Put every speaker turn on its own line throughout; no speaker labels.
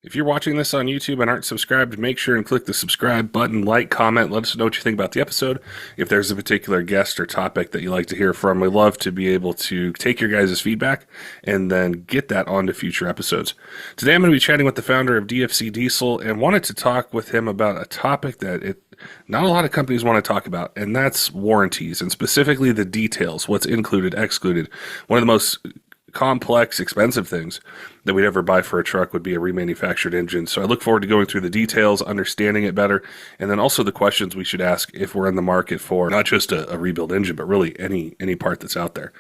If you're watching this on YouTube and aren't subscribed, make sure and click the subscribe button, like, comment, let us know what you think about the episode. If there's a particular guest or topic that you'd like to hear from, we love to be able to take your guys' feedback and then get that onto future episodes. Today I'm going to be chatting with the founder of DFC Diesel and wanted to talk with him about a topic that not a lot of companies want to talk about, and that's warranties, and specifically the details, what's included, excluded. One of the most complex, expensive things that we'd ever buy for a truck would be a remanufactured engine. So I look forward to going through the details, understanding it better, and then also the questions we should ask if we're in the market for not just a rebuild engine, but really any part that's out there.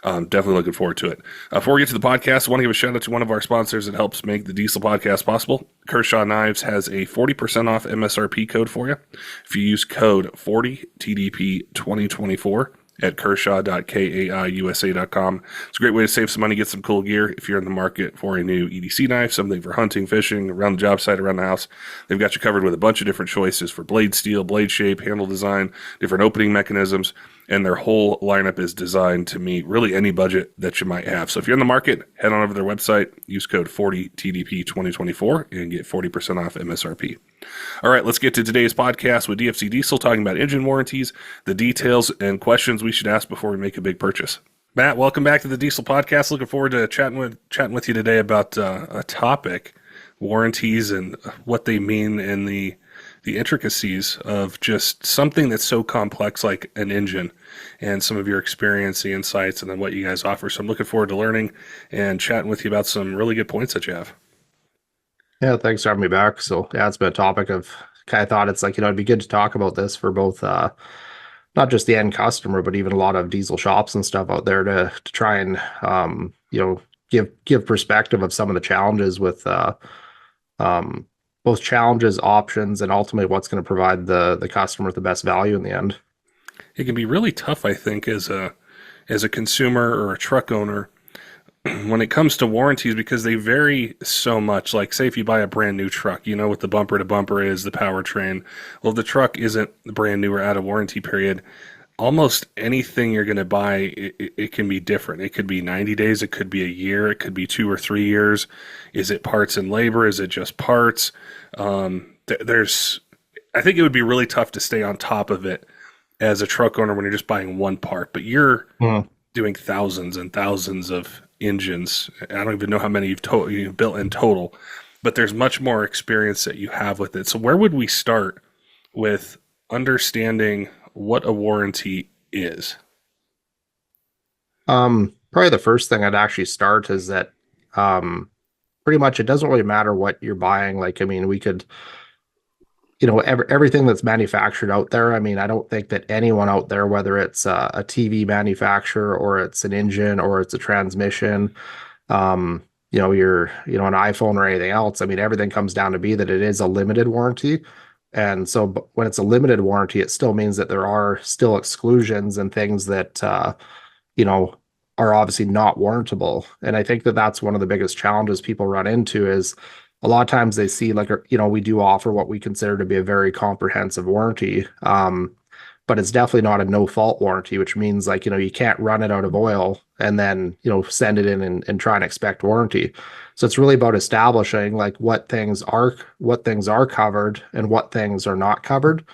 Definitely looking forward to it. Before we get to the podcast, I want to give a shout out to one of our sponsors that helps make the Diesel podcast possible. Kershaw Knives has a 40% off MSRP code for you. If you use code 40TDP2024, at kershaw.kaiusa.com. It's a great way to save some money, get some cool gear. If you're in the market for a new EDC knife, something for hunting, fishing, around the job site, around the house, they've got you covered with a bunch of different choices for blade steel, blade shape, handle design, different opening mechanisms, and their whole lineup is designed to meet really any budget that you might have. So if you're in the market, head on over to their website, use code 40TDP2024, and get 40% off MSRP. All right, let's get to today's podcast with DFC Diesel, talking about engine warranties, the details, and questions we should ask before we make a big purchase. Matt, welcome back to the Diesel Podcast. Looking forward to chatting with you today about a topic, warranties, and what they mean in the intricacies of just something that's so complex like an engine, and some of your experience, the insights, and then what you guys offer. So I'm looking forward to learning and chatting with you about some really good points that you have.
Yeah, thanks for having me back. So yeah, it's been a topic of kind of thought it's like, it'd be good to talk about this for both not just the end customer, but even a lot of diesel shops and stuff out there to try and give perspective of some of the challenges with both challenges, options, and ultimately what's going to provide the customer the best value in the end.
It can be really tough, I think, as a consumer or a truck owner when it comes to warranties, because they vary so much. Like, say if you buy a brand new truck, you know what the bumper to bumper is, the powertrain. Well, if the truck isn't brand new or out of warranty period, almost anything you're going to buy, it can be different. It could be 90 days, it could be a year, it could be 2 or 3 years. Is it parts and labor? Is it just parts? I think it would be really tough to stay on top of it as a truck owner when you're just buying one part, but you're doing thousands and thousands of engines. I don't even know how many you've built in total, but there's much more experience that you have with it. So where would we start with understanding what a warranty is?
Probably the first thing I'd actually start is that pretty much it doesn't really matter what you're buying. Like, I mean, we could, everything that's manufactured out there. I mean, I don't think that anyone out there, whether it's a TV manufacturer or it's an engine or it's a transmission, an iPhone or anything else. I mean, everything comes down to be that it is a limited warranty. And so when it's a limited warranty, it still means that there are still exclusions and things that, are obviously not warrantable. And I think that that's one of the biggest challenges people run into is a lot of times they see like, we do offer what we consider to be a very comprehensive warranty. But it's definitely not a no fault warranty, which means like, you can't run it out of oil and then, send it in and try and expect warranty. So it's really about establishing like what things are covered and what things are not covered.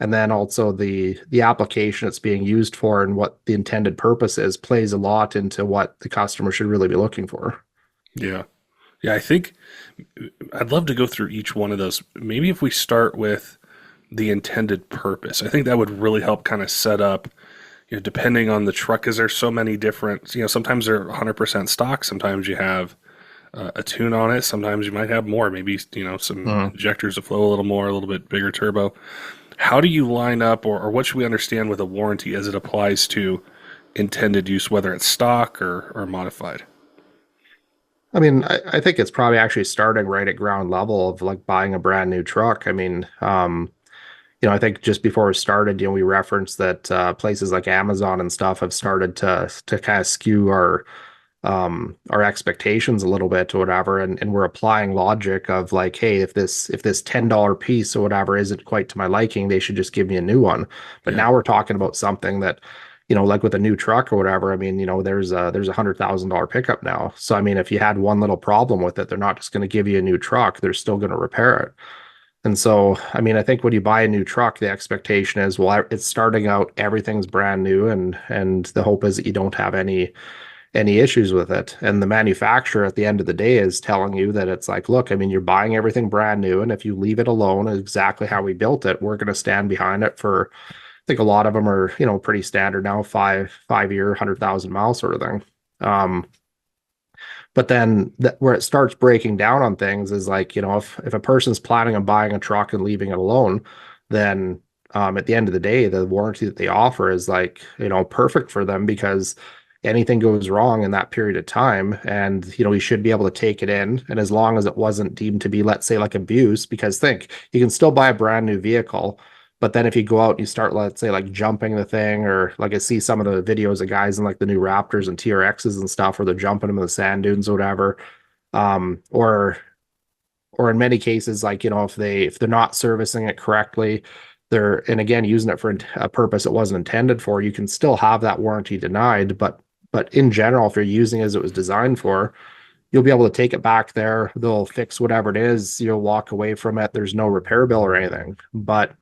And then also the application it's being used for and what the intended purpose is plays a lot into what the customer should really be looking for.
Yeah. Yeah, I think I'd love to go through each one of those. Maybe if we start with the intended purpose, I think that would really help kind of set up, depending on the truck, because there's so many different, sometimes they're 100% stock, sometimes you have a tune on it, sometimes you might have more, maybe, some injectors that flow a little more, a little bit bigger turbo. How do you line up, or what should we understand with a warranty as it applies to intended use, whether it's stock or modified?
I mean, I think it's probably actually starting right at ground level of like buying a brand new truck. I mean, I think just before we started, we referenced that places like Amazon and stuff have started to kind of skew our expectations a little bit or whatever, and we're applying logic of like, hey, if this $10 piece or whatever isn't quite to my liking, they should just give me a new one. But now we're talking about something that like with a new truck or whatever, I mean, there's $100,000 pickup now. So I mean, if you had one little problem with it, they're not just going to give you a new truck, they're still going to repair it. And so, I mean, I think when you buy a new truck, the expectation is, well, it's starting out, everything's brand new, and the hope is that you don't have any issues with it. And the manufacturer at the end of the day is telling you that it's like, look, I mean, you're buying everything brand new, and if you leave it alone exactly how we built it, we're going to stand behind it for, I think a lot of them are, pretty standard now, 5 year, 100,000 mile sort of thing. But then where it starts breaking down on things is like, if a person's planning on buying a truck and leaving it alone, then at the end of the day, the warranty that they offer is like, perfect for them, because anything goes wrong in that period of time, and you should be able to take it in. And as long as it wasn't deemed to be, let's say, like abuse, because think, you can still buy a brand new vehicle, but then if you go out and you start, let's say, like jumping the thing, or like I see some of the videos of guys in like the new Raptors and TRXs and stuff where they're jumping them in the sand dunes or whatever. Or in many cases, like, if they're not servicing it correctly, and again, using it for a purpose it wasn't intended for, you can still have that warranty denied. But in general, if you're using it as it was designed for, you'll be able to take it back there. They'll fix whatever it is. You'll walk away from it. There's no repair bill or anything. But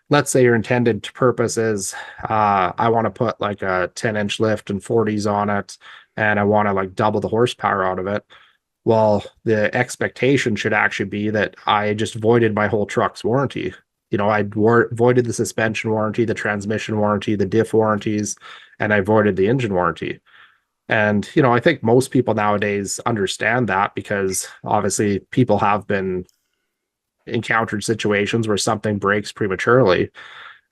let's say your intended purpose is, I want to put like a 10-inch lift and 40s on it, and I want to like double the horsepower out of it. Well, the expectation should actually be that I just voided my whole truck's warranty. I voided the suspension warranty, the transmission warranty, the diff warranties, and I voided the engine warranty. And, I think most people nowadays understand that, because obviously people have been encountered situations where something breaks prematurely.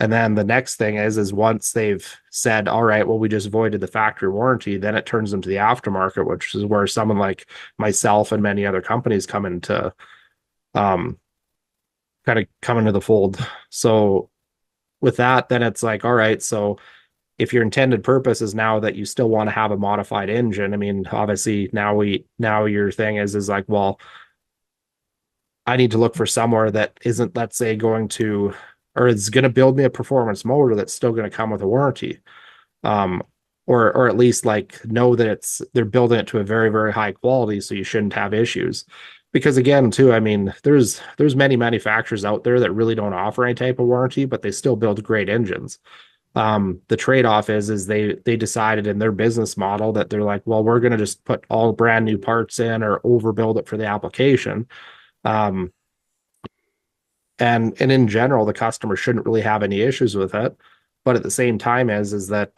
And then the next thing is once they've said, all right, well, we just voided the factory warranty, then it turns into the aftermarket, which is where someone like myself and many other companies come into, kind of come into the fold. So with that, then it's like, all right, so if your intended purpose is now that you still want to have a modified engine, I mean, obviously now your thing is like, well, I need to look for somewhere that isn't, let's say, going to, or it's going to build me a performance motor that's still going to come with a warranty. Um, or at least like know that they're building it to a very, very high quality, so you shouldn't have issues. Because again, too, I mean, there's many manufacturers out there that really don't offer any type of warranty, but they still build great engines. The trade-off is they decided in their business model that they're like, well, we're going to just put all brand new parts in or overbuild it for the application. Um, and in general, the customer shouldn't really have any issues with it. But at the same time, is that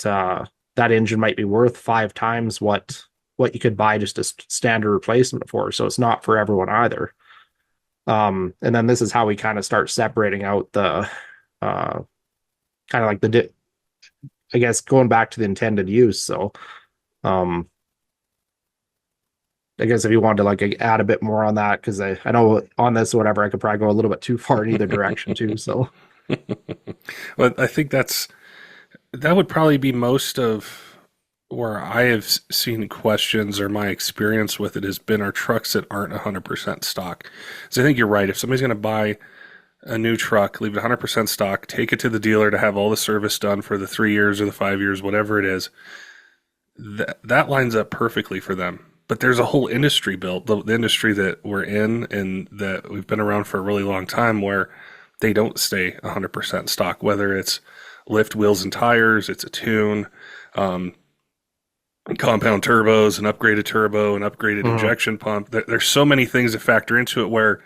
that engine might be worth 5 times what you could buy just a standard replacement for. So it's not for everyone either. And then this is how we kind of start separating out the kind of like I guess going back to the intended use. So um, I guess if you wanted to like add a bit more on that, because I know on this or whatever, I could probably go a little bit too far in either direction too. So
Well, I think that would probably be most of where I have seen questions, or my experience with it has been our trucks that aren't 100% stock. So I think you're right. If somebody's going to buy a new truck, leave it 100% stock, take it to the dealer to have all the service done for the 3 years or the 5 years, whatever it is, that lines up perfectly for them. But there's a whole industry built, the industry that we're in and that we've been around for a really long time, where they don't stay 100% stock, whether it's lift, wheels, and tires, it's a tune, compound turbos, an upgraded turbo, an upgraded injection pump. There's so many things that factor into it, where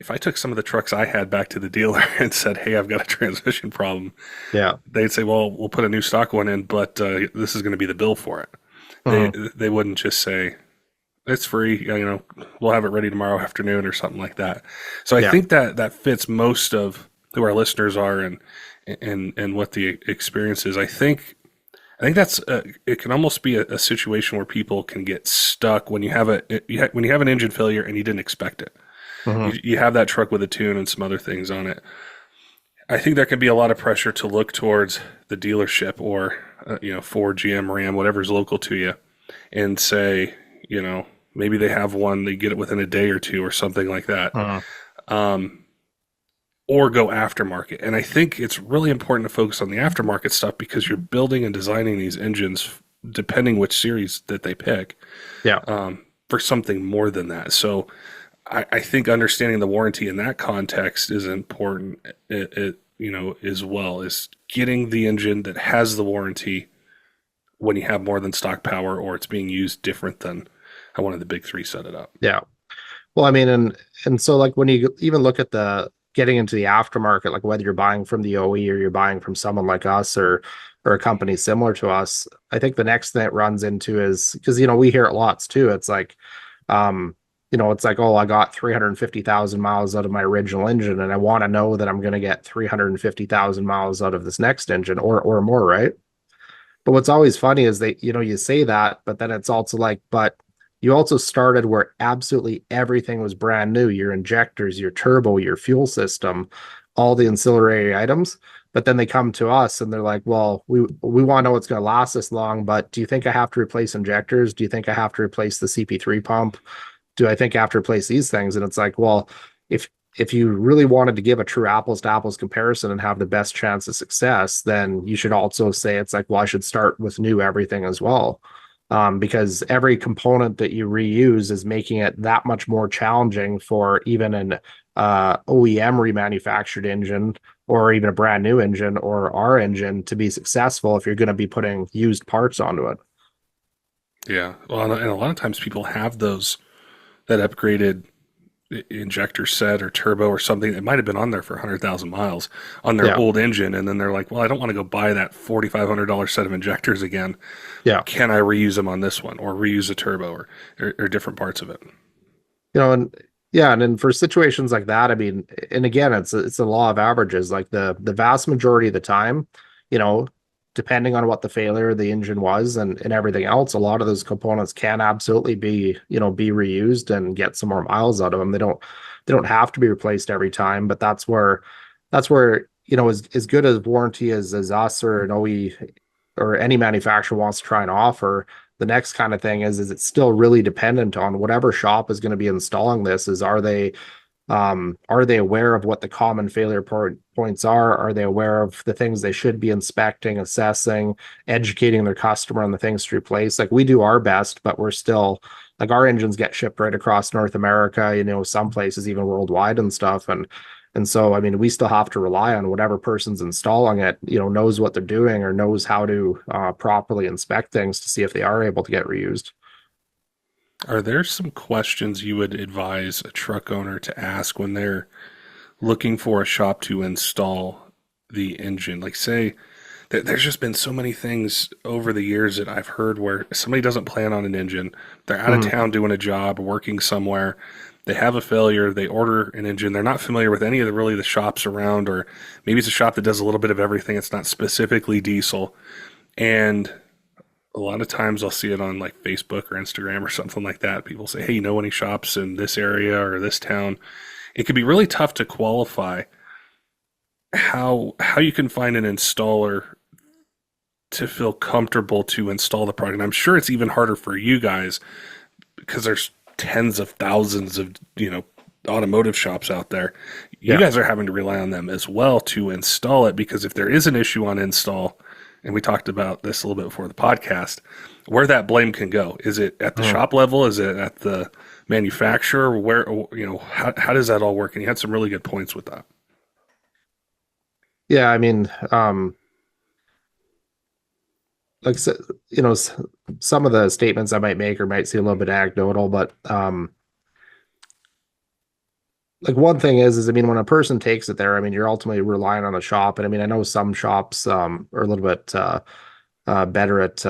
if I took some of the trucks I had back to the dealer and said, hey, I've got a transmission problem,
yeah.
they'd say, well, we'll put a new stock one in, but this is going to be the bill for it. They wouldn't just say, it's free, we'll have it ready tomorrow afternoon or something like that. So I think that fits most of who our listeners are and what the experience is. I think that's it can almost be a situation where people can get stuck when you have when you have an engine failure and you didn't expect it. You have that truck with a tune and some other things on it. I think there can be a lot of pressure to look towards the dealership or Ford, GM, Ram, whatever's local to you, and say, maybe they have one, they get it within a day or two or something like that. or go aftermarket. And I think it's really important to focus on the aftermarket stuff because you're building and designing these engines, depending which series that they pick,
Yeah.
for something more than that. So I think understanding the warranty in that context is important. As well as getting the engine that has the warranty when you have more than stock power or it's being used different than how one of the big three set it up.
Yeah. Well, I mean, and so like when you even look at the getting into the aftermarket, like whether you're buying from the OE or you're buying from someone like us or a company similar to us, I think the next thing it runs into is because we hear it lots too. It's like, it's like, oh, I got 350,000 miles out of my original engine, and I want to know that I'm going to get 350,000 miles out of this next engine or more, right? But what's always funny is that, you say that, but then it's also like, but you also started where absolutely everything was brand new, your injectors, your turbo, your fuel system, all the ancillary items. But then they come to us and they're like, well, we want to know what's going to last this long, but do you think I have to replace injectors? Do you think I have to replace the CP3 pump? Do I think I have to replace these things? And it's like, well, if you really wanted to give a true apples to apples comparison and have the best chance of success, then you should also say it's like, well, I should start with new everything as well. Because every component that you reuse is making it that much more challenging for even an OEM remanufactured engine or even a brand new engine or our engine to be successful if you're going to be putting used parts onto it.
Yeah. Well, and a lot of times people have those that upgraded injector set or turbo or something that might have been on there for 100,000 miles on their
Yeah.
old engine. And then they're like, well, I don't want to go buy that $4,500 set of injectors again.
Yeah.
Can I reuse them on this one or reuse a turbo or different parts of it?
And yeah, and then for situations like that, I mean, and again, it's a law of averages. Like the vast majority of the time, you know, depending on what the failure of the engine was and everything else, a lot of those components can absolutely be reused and get some more miles out of them. They don't have to be replaced every time, but that's where as good as warranty as us or an OE or any manufacturer wants to try and offer, the next kind of thing is it's still really dependent on whatever shop is going to be installing this. Are they aware of what the common failure points are? Are they aware of the things they should be inspecting, assessing, educating their customer on the things to replace? Like we do our best, but we're still like our engines get shipped right across North America, some places even worldwide and stuff. And so, I mean, we still have to rely on whatever person's installing it, knows what they're doing or knows how to properly inspect things to see if they are able to get reused.
Are there some questions you would advise a truck owner to ask when they're looking for a shop to install the engine? Like, say, there's just been so many things over the years that I've heard where somebody doesn't plan on an engine, they're out of
Mhm.
town doing a job, working somewhere, they have a failure, they order an engine, they're not familiar with any of the shops around, or maybe it's a shop that does a little bit of everything, it's not specifically diesel, and a lot of times I'll see it on like Facebook or Instagram or something like that. People say, hey, you know any shops in this area or this town? It can be really tough to qualify how you can find an installer to feel comfortable to install the product. And I'm sure it's even harder for you guys because there's tens of thousands of, automotive shops out there. You
Yeah.
guys are having to rely on them as well to install it because if there is an issue on install, and we talked about this a little bit before the podcast, where that blame can go. Is it at the
Mhm.
shop level? Is it at the manufacturer? Where, how does that all work? And you had some really good points with that.
Yeah, I mean, like so, some of the statements I might make or might seem a little bit anecdotal, but like one thing is I mean, when a person takes it there, I mean, you're ultimately relying on the shop, and I mean, I know some shops are a little bit better at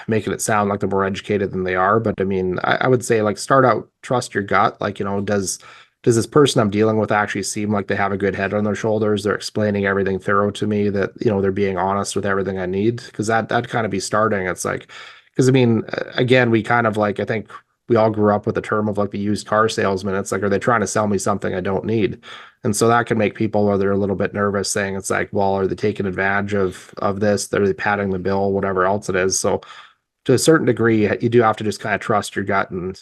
making it sound like they're more educated than they are. But I mean, I would say like start out, trust your gut. Like, does this person I'm dealing with actually seem like they have a good head on their shoulders? They're explaining everything thorough to me, that, they're being honest with everything I need. Because that'd kind of be starting. It's like, because I mean, again, we kind of like, I think we all grew up with the term of like the used car salesman. It's like, are they trying to sell me something I don't need? And so that can make people, where they're a little bit nervous, saying it's like, well, are they taking advantage of this? Are they padding the bill, whatever else it is? So to a certain degree, you do have to just kind of trust your gut and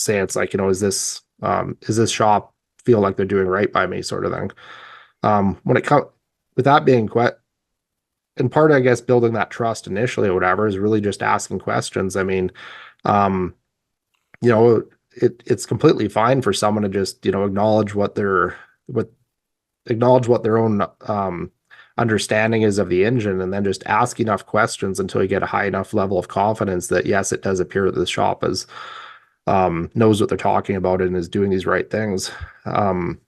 say it's like, is this shop feel like they're doing right by me, sort of thing. When it comes with that being quite in part, I guess building that trust initially or whatever is really just asking questions. I mean, um, you know, it's completely fine for someone to just, what acknowledge what their own understanding is of the engine and then just ask enough questions until you get a high enough level of confidence that yes, it does appear that the shop is knows what they're talking about and is doing these right things. Um,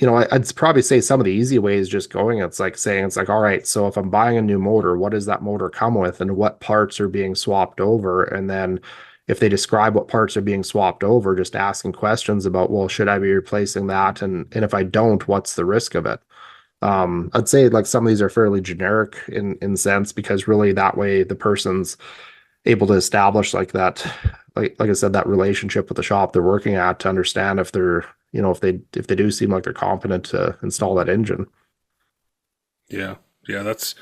I'd probably say some of the easy ways just going, it's like saying, it's like, all right, so if I'm buying a new motor, what does that motor come with and what parts are being swapped over? And then if they describe what parts are being swapped over, just asking questions about, well, should I be replacing that? And if I don't, what's the risk of it? I'd say like some of these are fairly generic in sense because really that way the person's able to establish like that, like I said, that relationship with the shop they're working at to understand if they're, if they do seem like they're competent to install that engine.
Yeah, yeah, that's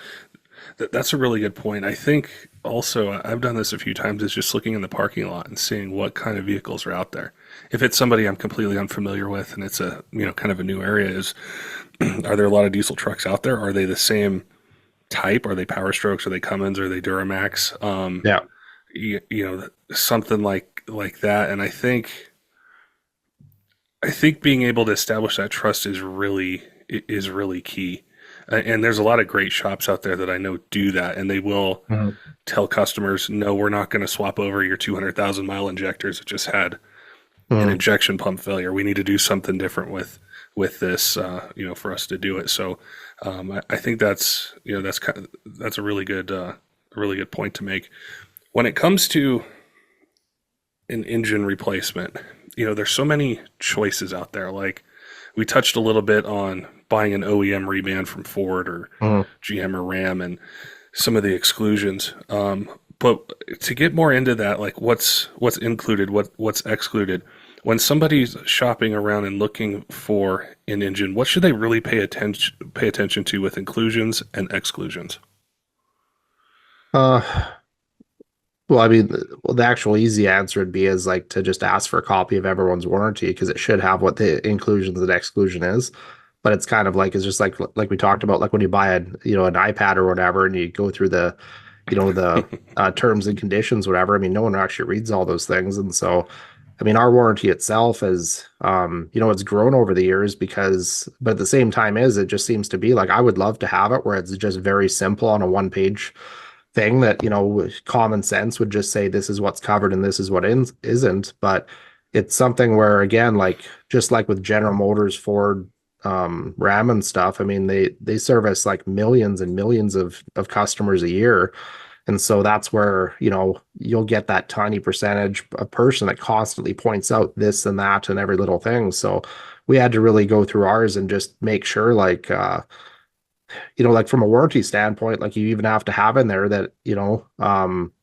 a really good point. I think also I've done this a few times is just looking in the parking lot and seeing what kind of vehicles are out there. If it's somebody I'm completely unfamiliar with and it's a, kind of a new area, is are there a lot of diesel trucks out there? Are they the same type? Are they Power Strokes? Are they Cummins? Are they Duramax?
Yeah.
Something like that. And I think being able to establish that trust is really key. And there's a lot of great shops out there that I know do that, and they will
Mhm.
tell customers, "No, we're not going to swap over your 200,000 mile injectors. It just had an
Mhm.
injection pump failure. We need to do something different with this, for us to do it." So I think that's a really good point to make. When it comes to an engine replacement, there's so many choices out there. Like we touched a little bit on buying an OEM reman from Ford or
Mhm.
GM or Ram and some of the exclusions. But to get more into that, like what's included, what's excluded. When somebody's shopping around and looking for an engine, what should they really pay attention to with inclusions and exclusions?
Uh, well, I mean, the actual easy answer would be is like to just ask for a copy of everyone's warranty because it should have what the inclusions and exclusion is. But it's kind of like it's just like we talked about, like when you buy an iPad or whatever, and you go through the terms and conditions, whatever. I mean, no one actually reads all those things, and so I mean, our warranty itself is, it's grown over the years but at the same time, it just seems to be like I would love to have it where it's just very simple on a one page thing that, common sense would just say this is what's covered and this is what isn't. But it's something where, again, like just like with General Motors, Ford, Ram and stuff, I mean, they service like millions and millions of customers a year. And so that's where, you'll get that tiny percentage of person that constantly points out this and that and every little thing. So we had to really go through ours and just make sure, like, like from a warranty standpoint, like you even have to have in there that,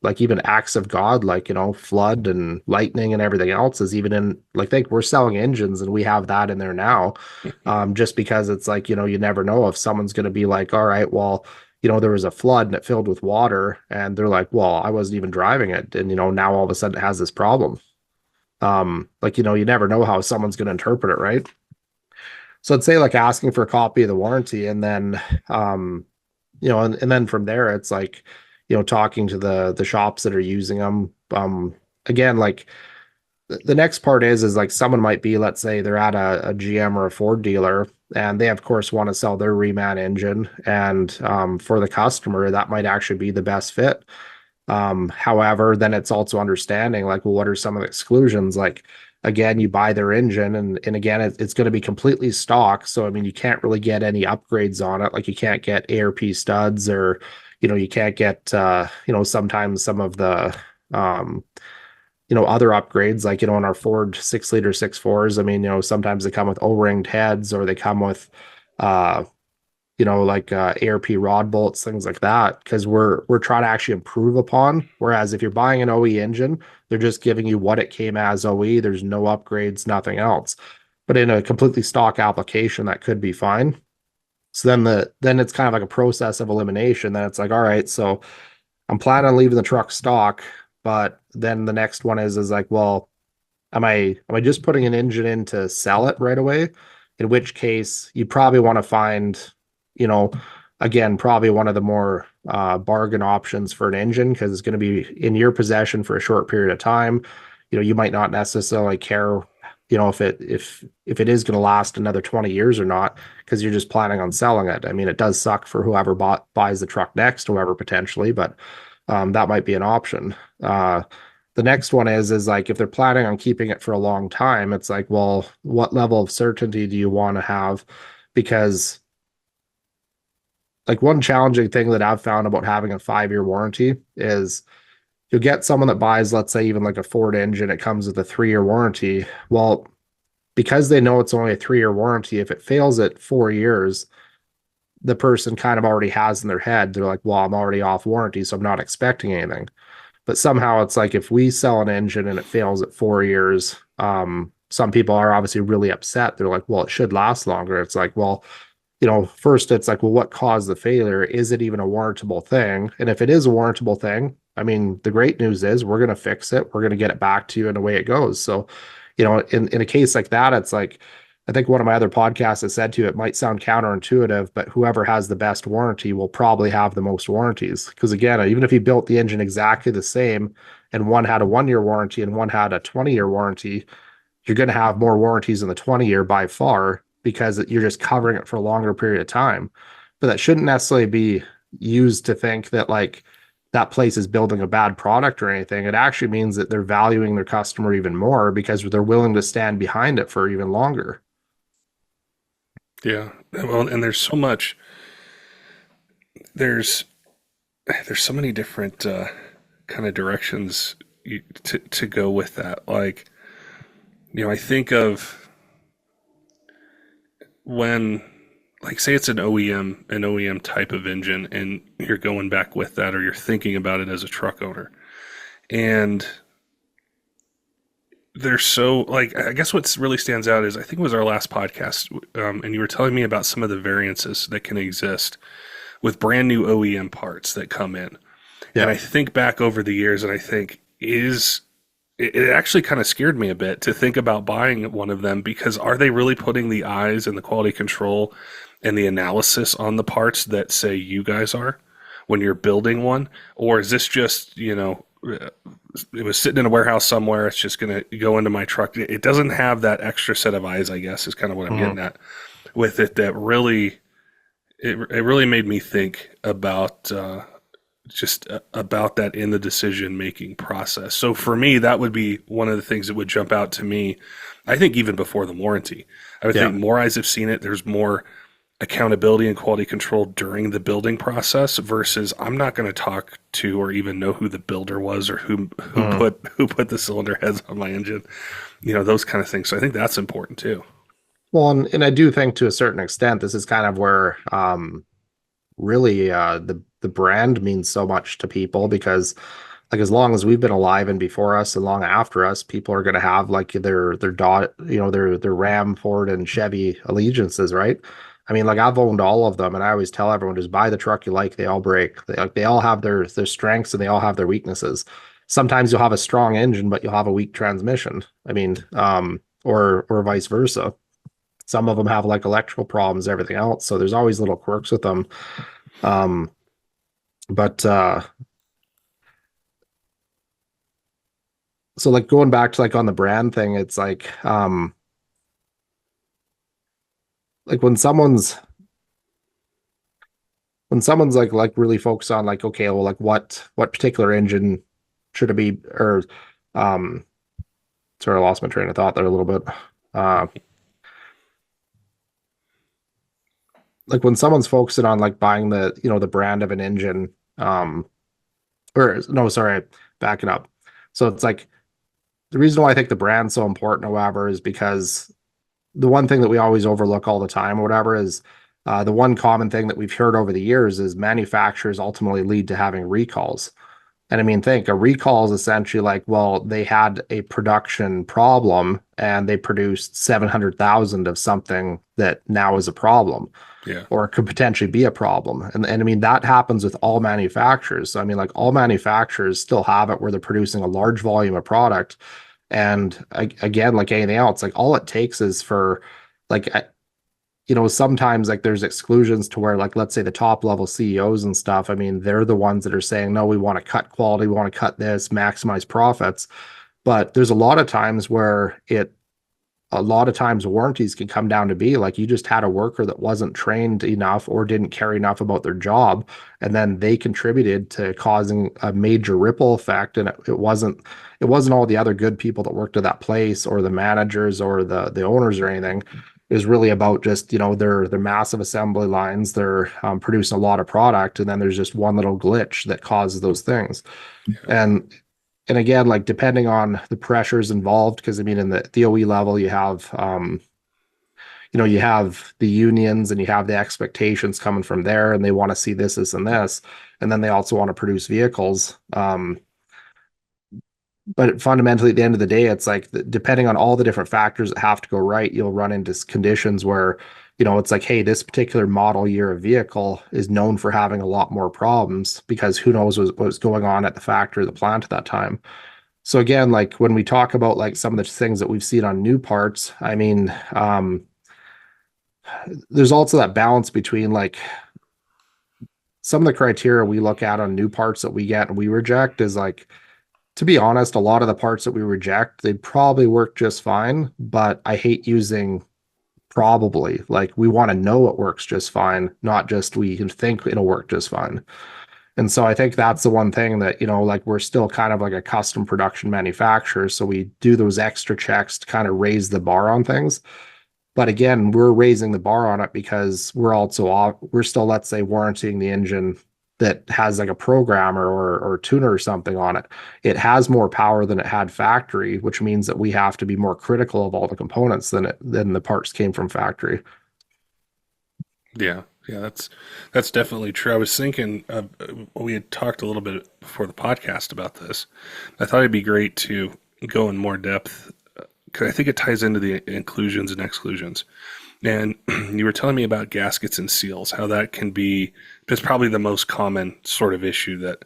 like even acts of God, like, flood and lightning and everything else is even in, like, think we're selling engines and we have that in there now. Just because it's like, you never know if someone's going to be like, all right, well, there was a flood and it filled with water and they're like, well, I wasn't even driving it. And, now all of a sudden it has this problem. Like, you never know how someone's going to interpret it, right? So I'd say like asking for a copy of the warranty and then and then from there it's like, talking to the shops that are using them. Again, like the next part is like someone might be, let's say they're at a GM or a Ford dealer and they of course want to sell their reman engine and for the customer that might actually be the best fit. However, then it's also understanding like, well, what are some of the exclusions? Like, again, you buy their engine, and again, it's going to be completely stock. So, I mean, you can't really get any upgrades on it. Like, you can't get ARP studs, or you can't get sometimes some of the other upgrades. Like, in our Ford 6 liter 6.4s. I mean, sometimes they come with O-ringed heads, or they come with uh like ARP rod bolts, things like that, because we're trying to actually improve upon. Whereas if you're buying an OE engine, they're just giving you what it came as OE. There's no upgrades, nothing else. But in a completely stock application, that could be fine. So then it's kind of like a process of elimination. Then it's like, all right, so I'm planning on leaving the truck stock, but then the next one is like, well, am I just putting an engine in to sell it right away? in which case you probably want to find, you know, again, probably one of the more bargain options for an engine because it's going to be in your possession for a short period of time. You might not necessarily care, if it is going to last another 20 years or not, because you're just planning on selling it. I mean, it does suck for whoever buys the truck next, whoever potentially, but that might be an option. The next one is like if they're planning on keeping it for a long time, it's like, well, what level of certainty do you want to have? Because like one challenging thing that I've found about having a 5-year warranty is you'll get someone that buys, let's say, even like a Ford engine, it comes with a 3-year warranty. Well, because they know it's only a 3-year warranty, if it fails at 4 years, the person kind of already has in their head, they're like, well, I'm already off warranty, so I'm not expecting anything. But somehow it's like if we sell an engine and it fails at 4 years, some people are obviously really upset. They're like, well, it should last longer. It's like, well, first it's like, well, what caused the failure? Is it even a warrantable thing? And if it is a warrantable thing, I mean, the great news is we're going to fix it. We're going to get it back to you and away it goes. So, in a case like that, it's like, I think one of my other podcasts has said to you, it might sound counterintuitive, but whoever has the best warranty will probably have the most warranties. Because again, even if you built the engine exactly the same and one had a 1-year warranty and one had a 20-year warranty, you're going to have more warranties in the 20-year by far because you're just covering it for a longer period of time. But that shouldn't necessarily be used to think that like that place is building a bad product or anything. It actually means that they're valuing their customer even more because they're willing to stand behind it for even longer.
Yeah. Well, and there's so many different kind of directions to go with that. Like, I think of when, like, say it's an OEM type of engine, and you're going back with that, or you're thinking about it as a truck owner, and they're so like, I guess what really stands out is I think it was our last podcast, and you were telling me about some of the variances that can exist with brand new OEM parts that come in.
Yeah.
And I think back over the years, and I think it actually kind of scared me a bit to think about buying one of them, because are they really putting the eyes and the quality control and the analysis on the parts that say you guys are when you're building one? Or is this just, it was sitting in a warehouse somewhere, it's just going to go into my truck? It doesn't have that extra set of eyes, I guess, is kind of what I'm getting at with it. That really, it really made me think about about that in the decision making process. So for me, that would be one of the things that would jump out to me. I think even before the warranty, I would think more eyes have seen it. There's more accountability and quality control during the building process versus I'm not going to talk to or even know who the builder was or who put the cylinder heads on my engine, those kind of things. So I think that's important too.
Well, and I do think to a certain extent, this is kind of where really the brand means so much to people, because like as long as we've been alive and before us and long after us, people are going to have like their dot, their Ram, Ford, and Chevy allegiances, right? I mean, like I've owned all of them, and I always tell everyone, just buy the truck you like. They all break. They all have their strengths and they all have their weaknesses. Sometimes you'll have a strong engine, but you'll have a weak transmission. I mean, or vice versa. Some of them have like electrical problems, everything else. So there's always little quirks with them. Um, but so like going back to like on the brand thing, it's like when someone's like really focused on like, okay, well, like what particular engine should it be? Or sorry, I lost my train of thought there a little bit. Like when someone's focusing on like buying the brand of an engine, or no, sorry, backing up. So it's like the reason why I think the brand's so important, however, is because the one thing that we always overlook all the time or whatever is the one common thing that we've heard over the years is manufacturers ultimately lead to having recalls. And I mean, think a recall is essentially like, well, they had a production problem and they produced 700,000 of something that now is a problem.
Yeah.
Or it could potentially be a problem. And I mean, that happens with all manufacturers. So, I mean, like all manufacturers still have it where they're producing a large volume of product. And again, like anything else, like all it takes is for like sometimes like there's exclusions to where like let's say the top level CEOs and stuff, I mean, they're the ones that are saying, no, we want to cut quality, we want to cut this, maximize profits. But there's a lot of times where a lot of times warranties can come down to be like you just had a worker that wasn't trained enough or didn't care enough about their job, and then they contributed to causing a major ripple effect. And it wasn't all the other good people that worked at that place or the managers or the owners or anything. It was really about just their massive assembly lines. They're producing a lot of product, and then there's just one little glitch that causes those things.
Yeah.
And again, like depending on the pressures involved, because I mean, in the OE level, you have the unions and you have the expectations coming from there, and they want to see this, and this, and then they also want to produce vehicles. But fundamentally, at the end of the day, it's like depending on all the different factors that have to go right, you'll run into conditions where, it's like, hey, this particular model year of vehicle is known for having a lot more problems because who knows what was going on at the factory or the plant at that time. So again, like when we talk about like some of the things that we've seen on new parts, I mean, there's also that balance between like some of the criteria we look at on new parts that we get and we reject is like, to be honest, a lot of the parts that we reject, they probably work just fine, but I hate using probably. Like we want to know it works just fine, not just we can think it'll work just fine. And so I think that's the one thing that, like we're still kind of like a custom production manufacturer. So we do those extra checks to kind of raise the bar on things. But again, we're raising the bar on it because we're still, let's say, warranting the engine that has like a programmer or tuner or something on it. It has more power than it had factory, which means that we have to be more critical of all the components than the parts came from factory.
Yeah, yeah, that's definitely true. I was thinking we had talked a little bit before the podcast about this. I thought it'd be great to go in more depth because I think it ties into the inclusions and exclusions. And you were telling me about gaskets and seals, how that can be, it's probably the most common sort of issue that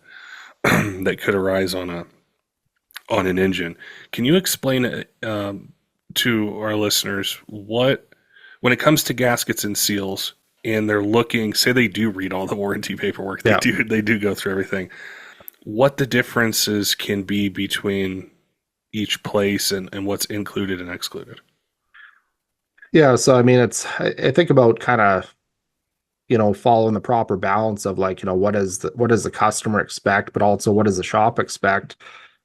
that could arise on an engine. Can you explain it to our listeners when it comes to gaskets and seals, and they're looking, say they do read all the warranty paperwork, they do go through everything, what the differences can be between each place and what's included and excluded?
Yeah, so I mean, I think about kind of, following the proper balance of like, what does the customer expect, but also what does the shop expect?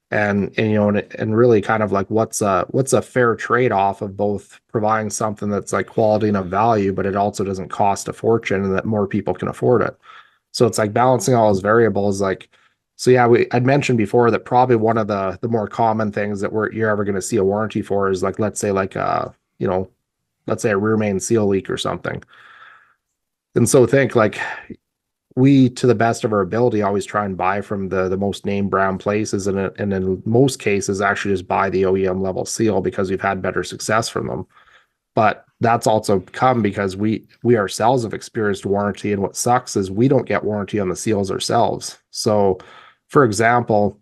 And really kind of like what's a fair trade-off of both providing something that's like quality and of value, but it also doesn't cost a fortune and that more people can afford it. So it's like balancing all those variables. Like, so yeah, I'd mentioned before that probably one of the more common things that you're ever going to see a warranty for is like, let's say like, let's say a rear main seal leak or something. And so think like we, to the best of our ability, always try and buy from the most name brand places, and in most cases actually just buy the OEM level seal because we've had better success from them. But that's also come because we ourselves have experienced warranty, and what sucks is we don't get warranty on the seals ourselves. So, for example,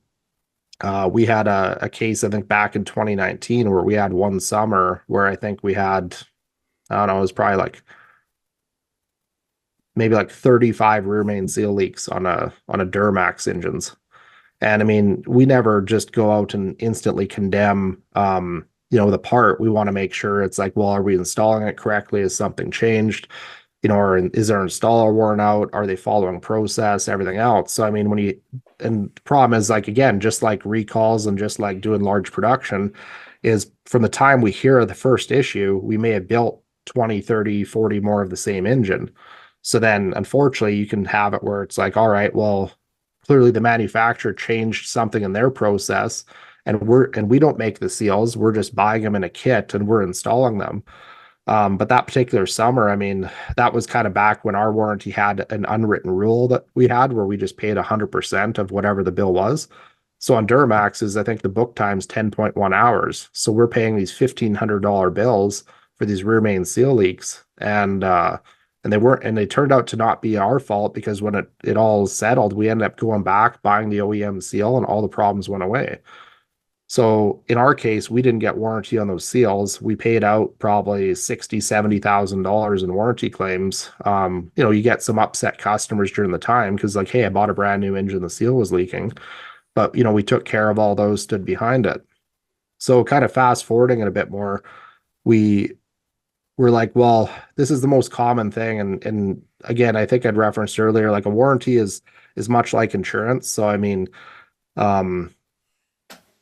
we had a case I think back in 2019 where we had one summer where I think we had, I don't know, it was probably like maybe like 35 rear main seal leaks on a Duramax engines. And I mean, we never just go out and instantly condemn the part. We want to make sure it's like, well, are we installing it correctly? Has something changed? Or is their installer worn out? Are they following process? Everything else. So I mean, and the problem is like, again, just like recalls and just like doing large production, is from the time we hear the first issue, we may have built 20, 30, 40 more of the same engine. So then unfortunately you can have it where it's like, all right, well, clearly the manufacturer changed something in their process, and we don't make the seals. We're just buying them in a kit and we're installing them. But that particular summer, I mean, that was kind of back when our warranty had an unwritten rule that we had where we just paid 100% of whatever the bill was. So on Duramaxes, I think the book time's 10.1 hours. So we're paying these $1,500 bills for these rear main seal leaks. And they turned out to not be our fault because when it all settled, we ended up going back, buying the OEM seal, and all the problems went away. So in our case, we didn't get warranty on those seals. We paid out probably 60, $70,000 in warranty claims. You get some upset customers during the time because like, hey, I bought a brand new engine, the seal was leaking. But we took care of all those, stood behind it. So kind of fast forwarding it a bit more, we were like, well, this is the most common thing. And again, I think I'd referenced earlier, like a warranty is much like insurance. So I mean, um,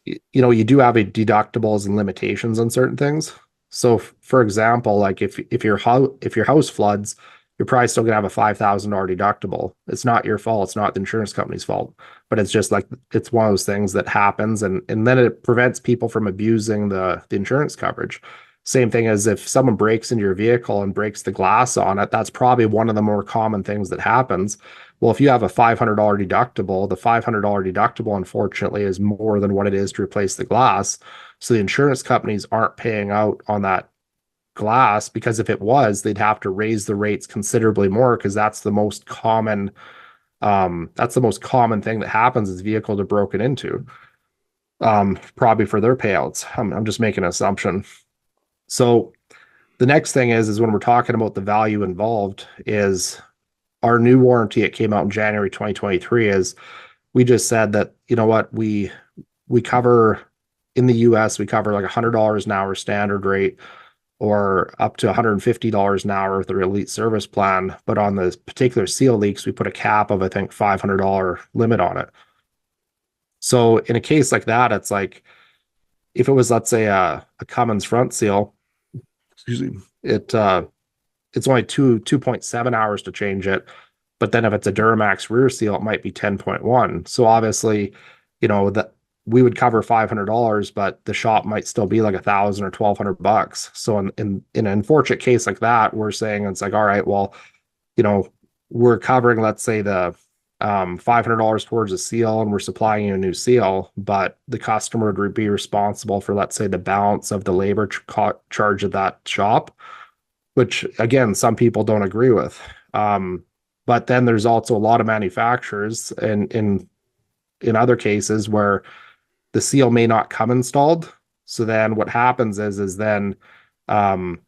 you do have a deductibles and limitations on certain things. So for example, like if your house floods, you're probably still gonna have a $5,000 deductible. It's not your fault. It's not the insurance company's fault, but it's just like it's one of those things that happens, and then it prevents people from abusing the insurance coverage. Same thing as if someone breaks into your vehicle and breaks the glass on it, that's probably one of the more common things that happens. Well, if you have a $500 deductible, the $500 deductible, unfortunately, is more than what it is to replace the glass. So the insurance companies aren't paying out on that glass because if it was, they'd have to raise the rates considerably more because that's the most common thing that happens is vehicles are broken into, probably for their payouts. I'm just making an assumption. So the next thing is when we're talking about the value involved is our new warranty. It came out in January 2023. Is we just said that what we cover in the US, we cover like $100 an hour standard rate or up to $150 an hour with the elite service plan. But on the particular seal leaks, we put a cap of I think $500 limit on it. So in a case like that, it's like if it was, let's say, a Cummins front seal, excuse me, it's only 2.7 hours to change it. But then if it's a Duramax rear seal, it might be 10.1. So obviously, that we would cover $500, but the shop might still be like 1,000 or $1,200. So in an unfortunate case like that, we're saying it's like, all right, well, you know, we're covering, let's say, the $500 towards a seal, and we're supplying you a new seal, but the customer would be responsible for, let's say, the balance of the labor charge of that shop, which again, some people don't agree with. But then there's also a lot of manufacturers and in other cases where the seal may not come installed. So then what happens is then um,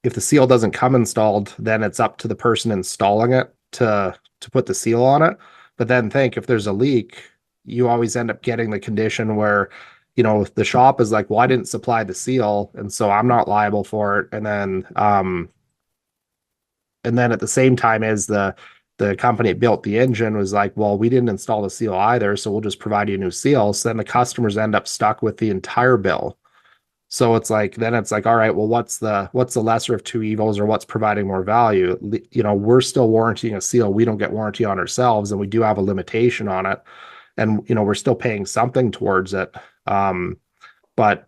if the seal doesn't come installed, then it's up to the person installing it to put the seal on it. But then think if there's a leak, you always end up getting the condition where the shop is like, well, I didn't supply the seal, and so I'm not liable for it. And then at the same time as the company that built the engine was like, well, we didn't install the seal either, so we'll just provide you a new seal. So then the customers end up stuck with the entire bill. So it's like, all right, well, what's the lesser of two evils, or what's providing more value? We're still warranting a seal. We don't get warranty on ourselves, and we do have a limitation on it. And we're still paying something towards it. But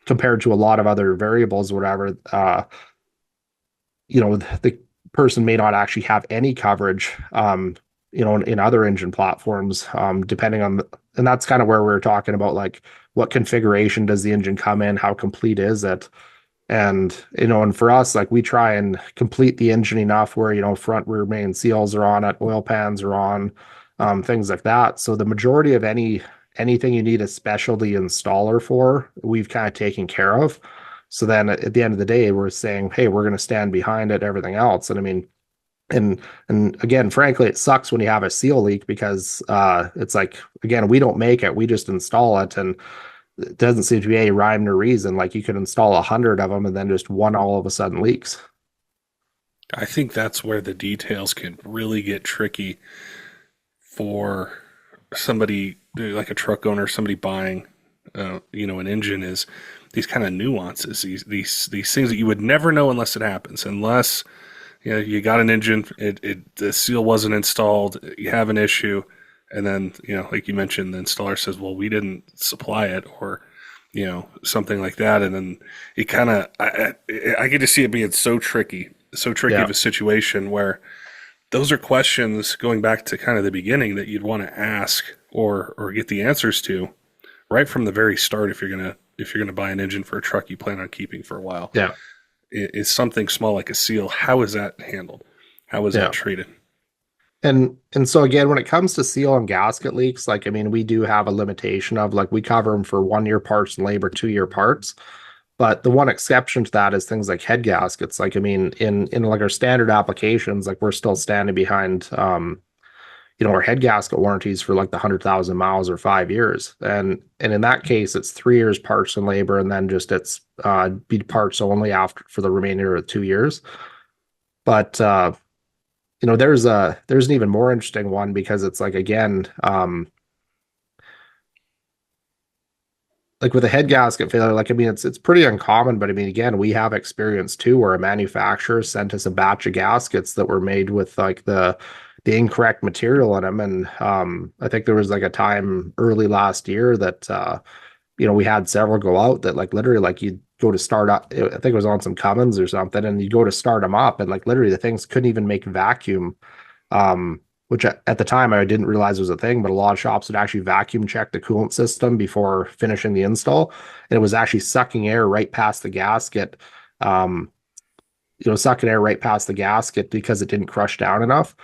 compared to a lot of other variables, or whatever, the person may not actually have any coverage, in other engine platforms, depending on and that's kind of where we're talking about, like, what configuration does the engine come in? How complete is it? And for us, like, we try and complete the engine enough where, front, rear main seals are on it, oil pans are on, things like that. So the majority of anything you need a specialty installer for, we've kind of taken care of. So then at the end of the day, we're saying, hey, we're going to stand behind it, everything else. And I mean, and again, frankly, it sucks when you have a seal leak because it's like, again, we don't make it, we just install it, and it doesn't seem to be any rhyme or reason. Like, you could install 100 of them and then just one all of a sudden leaks.
I think that's where the details can really get tricky for somebody like a truck owner, somebody buying, an engine, is these kind of nuances, these things that you would never know unless it happens, unless you got an engine, the seal wasn't installed, you have an issue, and then like you mentioned, the installer says, well, we didn't supply it, or something like that, and then it kind of I get to see it being so tricky
Yeah.
of a situation where those are questions going back to kind of the beginning that you'd want to ask or get the answers to right from the very start if you're gonna buy an engine for a truck you plan on keeping for a while.
Yeah.
Is something small like a seal, how is that handled? How is that
Yeah.
treated?
And so again, when it comes to seal and gasket leaks, like I mean, we do have a limitation of like we cover them for 1 year parts and labor, 2 year parts. But the one exception to that is things like head gaskets. Like I mean, in like our standard applications, like we're still standing behind our head gasket warranties for like the 100,000 miles or 5 years. And in that case, it's 3 years parts and labor, and then just it's be parts only after for the remainder of 2 years. But there's an even more interesting one because it's like again, like with a head gasket failure, like I mean it's pretty uncommon, but I mean again, we have experience too where a manufacturer sent us a batch of gaskets that were made with like the incorrect material in them. And I think there was like a time early last year that we had several go out that like literally like you'd go to start up, I think it was on some Cummins or something, and you go to start them up and like literally the things couldn't even make vacuum, which at the time I didn't realize was a thing, but a lot of shops would actually vacuum check the coolant system before finishing the install. And it was actually sucking air right past the gasket, um, sucking air right past the gasket because it didn't crush down enough.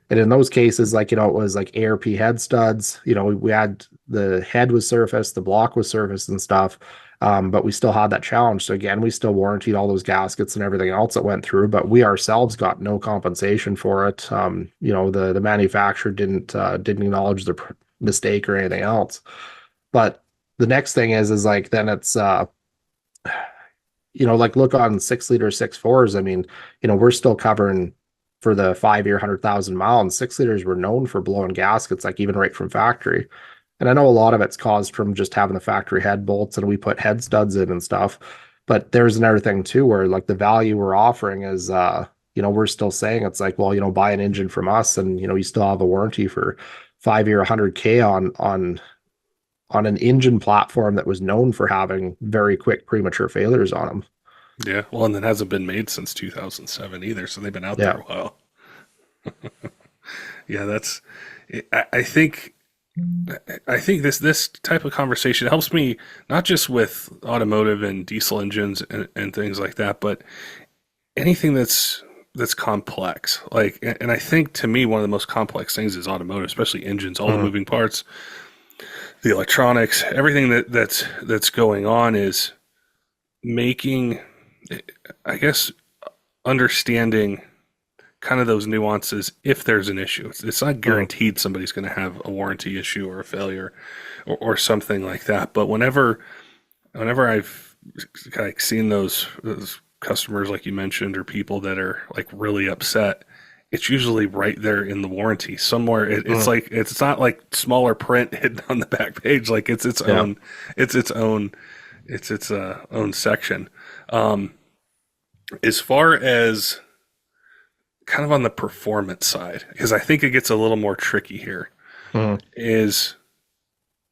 And in those cases, like, it was like ARP head studs, we had the head was surfaced, the block was surfaced and stuff. But we still had that challenge. So again, we still warranted all those gaskets and everything else that went through, but we ourselves got no compensation for it. The manufacturer didn't acknowledge their mistake or anything else. But the next thing is like then it's like look on 6 liter 6.4s. I mean, we're still covering for the 5 year 100,000 mile, and 6 liters were known for blowing gaskets, like even right from factory. And I know a lot of it's caused from just having the factory head bolts and we put head studs in and stuff. But there's another thing too, where like the value we're offering is, we're still saying it's like, well, buy an engine from us and, you still have a warranty for 5 year 100K on an engine platform that was known for having very quick premature failures on them.
Yeah, well, and it hasn't been made since 2007 either, so they've been out there
Yeah.
a while. Yeah, that's. I think. I think this type of conversation helps me not just with automotive and diesel engines and things like that, but anything that's complex. Like, and I think to me one of the most complex things is automotive, especially engines, all the
Mhm.
moving parts, the electronics, everything that's going on is making, I guess, understanding kind of those nuances if there's an issue. It's not
Mhm.
guaranteed somebody's going to have a warranty issue or a failure or something like that. But whenever I've like seen those customers like you mentioned or people that are like really upset, it's usually right there in the warranty somewhere. It's
Mhm.
like it's not like smaller print hidden on the back page. Like
Yeah.
it's its own section. Um, as far as kind of on the performance side, because I think it gets a little more tricky here,
Mhm.
is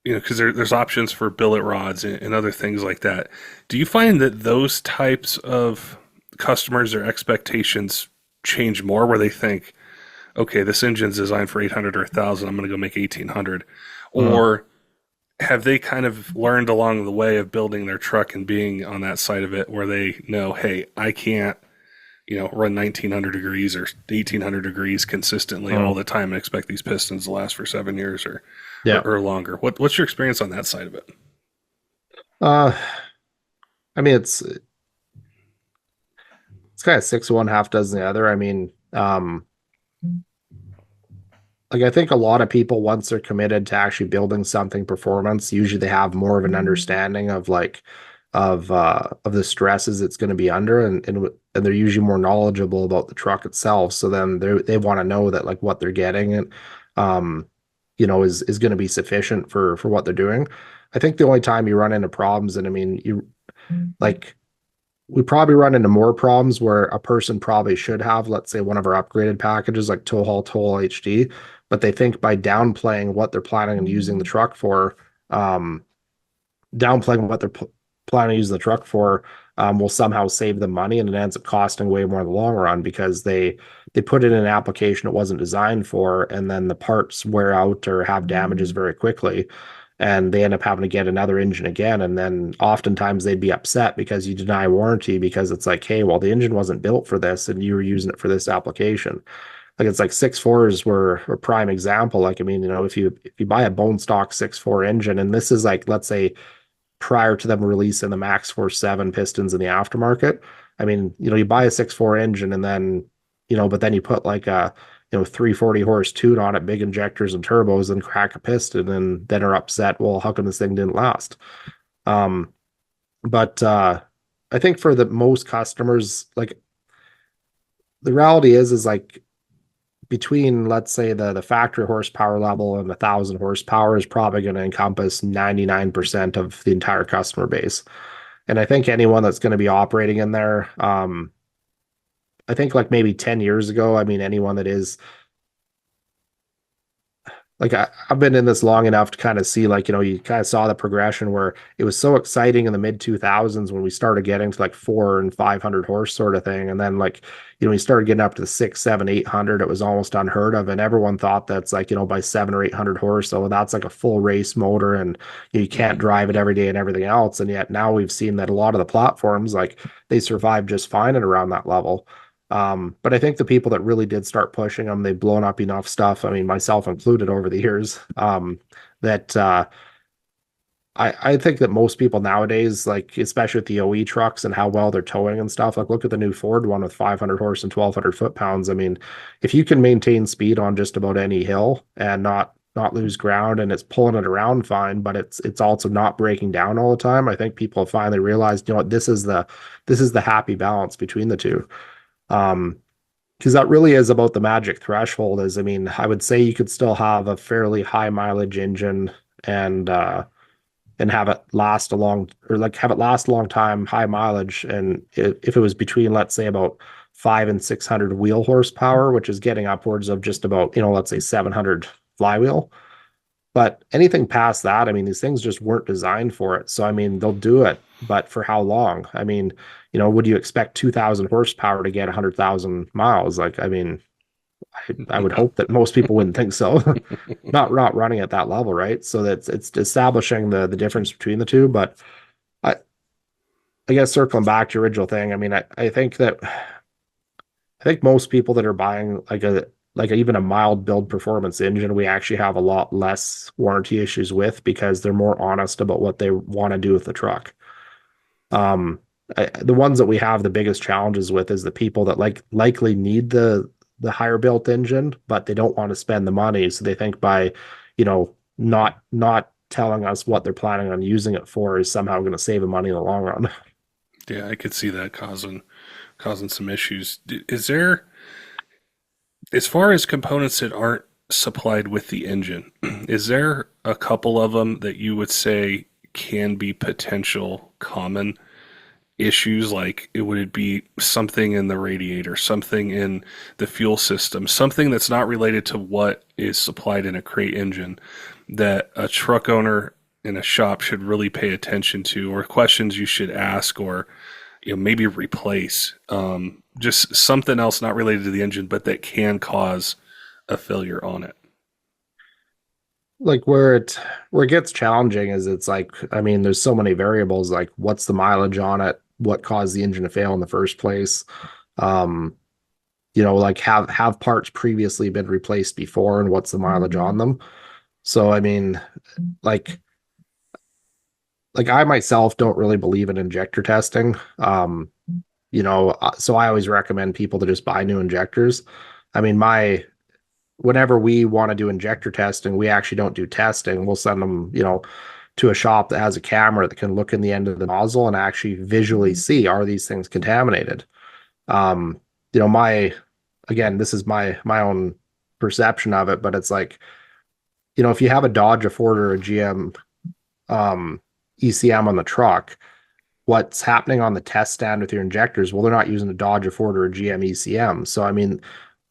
because there's options for billet rods and other things like that. Do you find that those types of customers or expectations change more where they think, okay, this engine's designed for 800 or 1,000, I'm going to go make 1,800?
Mhm.
Or have they kind of learned along the way of building their truck and being on that side of it where they know, hey, I can't run 1900 degrees or 1800 degrees consistently all
Mhm.
the time and expect these pistons to last for 7 years
Yeah.
or longer. What's your experience on that side of it?
Uh, I mean, it's kind of six of one, half dozen the other. I mean, like I think a lot of people, once they're committed to actually building something performance, usually they have more of an understanding of like of the stresses it's going to be under, and they're usually more knowledgeable about the truck itself. So then they want to know that like what they're getting and is going to be sufficient for what they're doing. I think the only time you run into problems, and I mean you like we probably run into more problems where a person probably should have, let's say, one of our upgraded packages like tow haul, tow haul HD, but they think by downplaying what they're planning on using the truck for, um, downplaying what they're planning to use the truck for, will somehow save them money, and it ends up costing way more in the long run because they put it in an application it wasn't designed for, and then the parts wear out or have damages very quickly, and they end up having to get another engine again. And then oftentimes they'd be upset because you deny warranty because it's like, hey, well, the engine wasn't built for this and you were using it for this application. like it's like 6.4s were a prime example. Like, I mean, if you buy a bone stock 6.4 engine, and this is like, let's say prior to them releasing the Max Force 7 pistons in the aftermarket. I mean, you buy a 6.4 engine and then, but then you put like a, 340 horse tune on it, big injectors and turbos, and crack a piston, and then are upset. Well, how come this thing didn't last? Um, but I think for the most customers, like the reality is like between, let's say, the factory horsepower level and 1,000 horsepower is probably going to encompass 99% of the entire customer base. And I think anyone that's going to be operating in there, I think like maybe 10 years ago, I mean, anyone that is like I've been in this long enough to kind of see, like, you kind of saw the progression where it was so exciting in the mid 2000s when we started getting to like 400 and 500 horse sort of thing. And then, like, we started getting up to 600, 700, 800, it was almost unheard of. And everyone thought that's like, by 700 or 800 horse. So that's like a full race motor, and you can't
Mhm.
drive it every day and everything else. And yet now we've seen that a lot of the platforms, like, they survive just fine at around that level. But I think the people that really did start pushing them, they've blown up enough stuff. I mean, myself included over the years, that I think that most people nowadays, like especially with the OE trucks and how well they're towing and stuff, like look at the new Ford one with 500 horse and 1,200 foot-pounds. I mean, if you can maintain speed on just about any hill and not lose ground, and it's pulling it around fine, but it's also not breaking down all the time, I think people have finally realized, what, this is the happy balance between the two. Um, because that really is about the magic threshold. Is, I mean, I would say you could still have a fairly high mileage engine and have it last a long, or like have it last a long time, high mileage, and if it was between, let's say, about 500 and 600 wheel horsepower, which is getting upwards of just about, let's say 700 flywheel. But anything past that, I mean, these things just weren't designed for it. So, I mean, they'll do it, but for how long? I mean, would you expect 2,000 horsepower to get 100,000 miles? Like, I mean, I would
No.
hope that most people wouldn't think so. Not running at that level, right? So that's it's establishing the difference between the two. But I guess circling back to your original thing, I mean, I think most people that are buying even a mild build performance engine, we actually have a lot less warranty issues with, because they're more honest about what they want to do with the truck. Um, the ones that we have the biggest challenges with is the people that likely need the higher built engine, but they don't want to spend the money. So they think by, not telling us what they're planning on using it for is somehow going to save them money in the long run.
Yeah, I could see that causing some issues. Is there, as far as components that aren't supplied with the engine, is there a couple of them that you would say can be potential common issues? Like, would it be something in the radiator, something in the fuel system, something that's not related to what is supplied in a crate engine, that a truck owner in a shop should really pay attention to, or questions you should ask, or maybe replace, just something else not related to the engine, but that can cause a failure on it.
Like where it gets challenging is, it's like, I mean, there's so many variables, like what's the mileage on it, what caused the engine to fail in the first place. Um, like have parts previously been replaced before, and what's the mileage on them. So, I mean, like I myself don't really believe in injector testing. So I always recommend people to just buy new injectors. I mean, my whenever we want to do injector testing, we actually don't do testing. We'll send them, to a shop that has a camera that can look in the end of the nozzle and actually visually see, are these things contaminated? Um, my again, this is my own perception of it, but it's like, if you have a Dodge, a Ford, or a GM ECM on the truck, what's happening on the test stand with your injectors? Well, they're not using a Dodge, a Ford, or a GM ECM. So, I mean,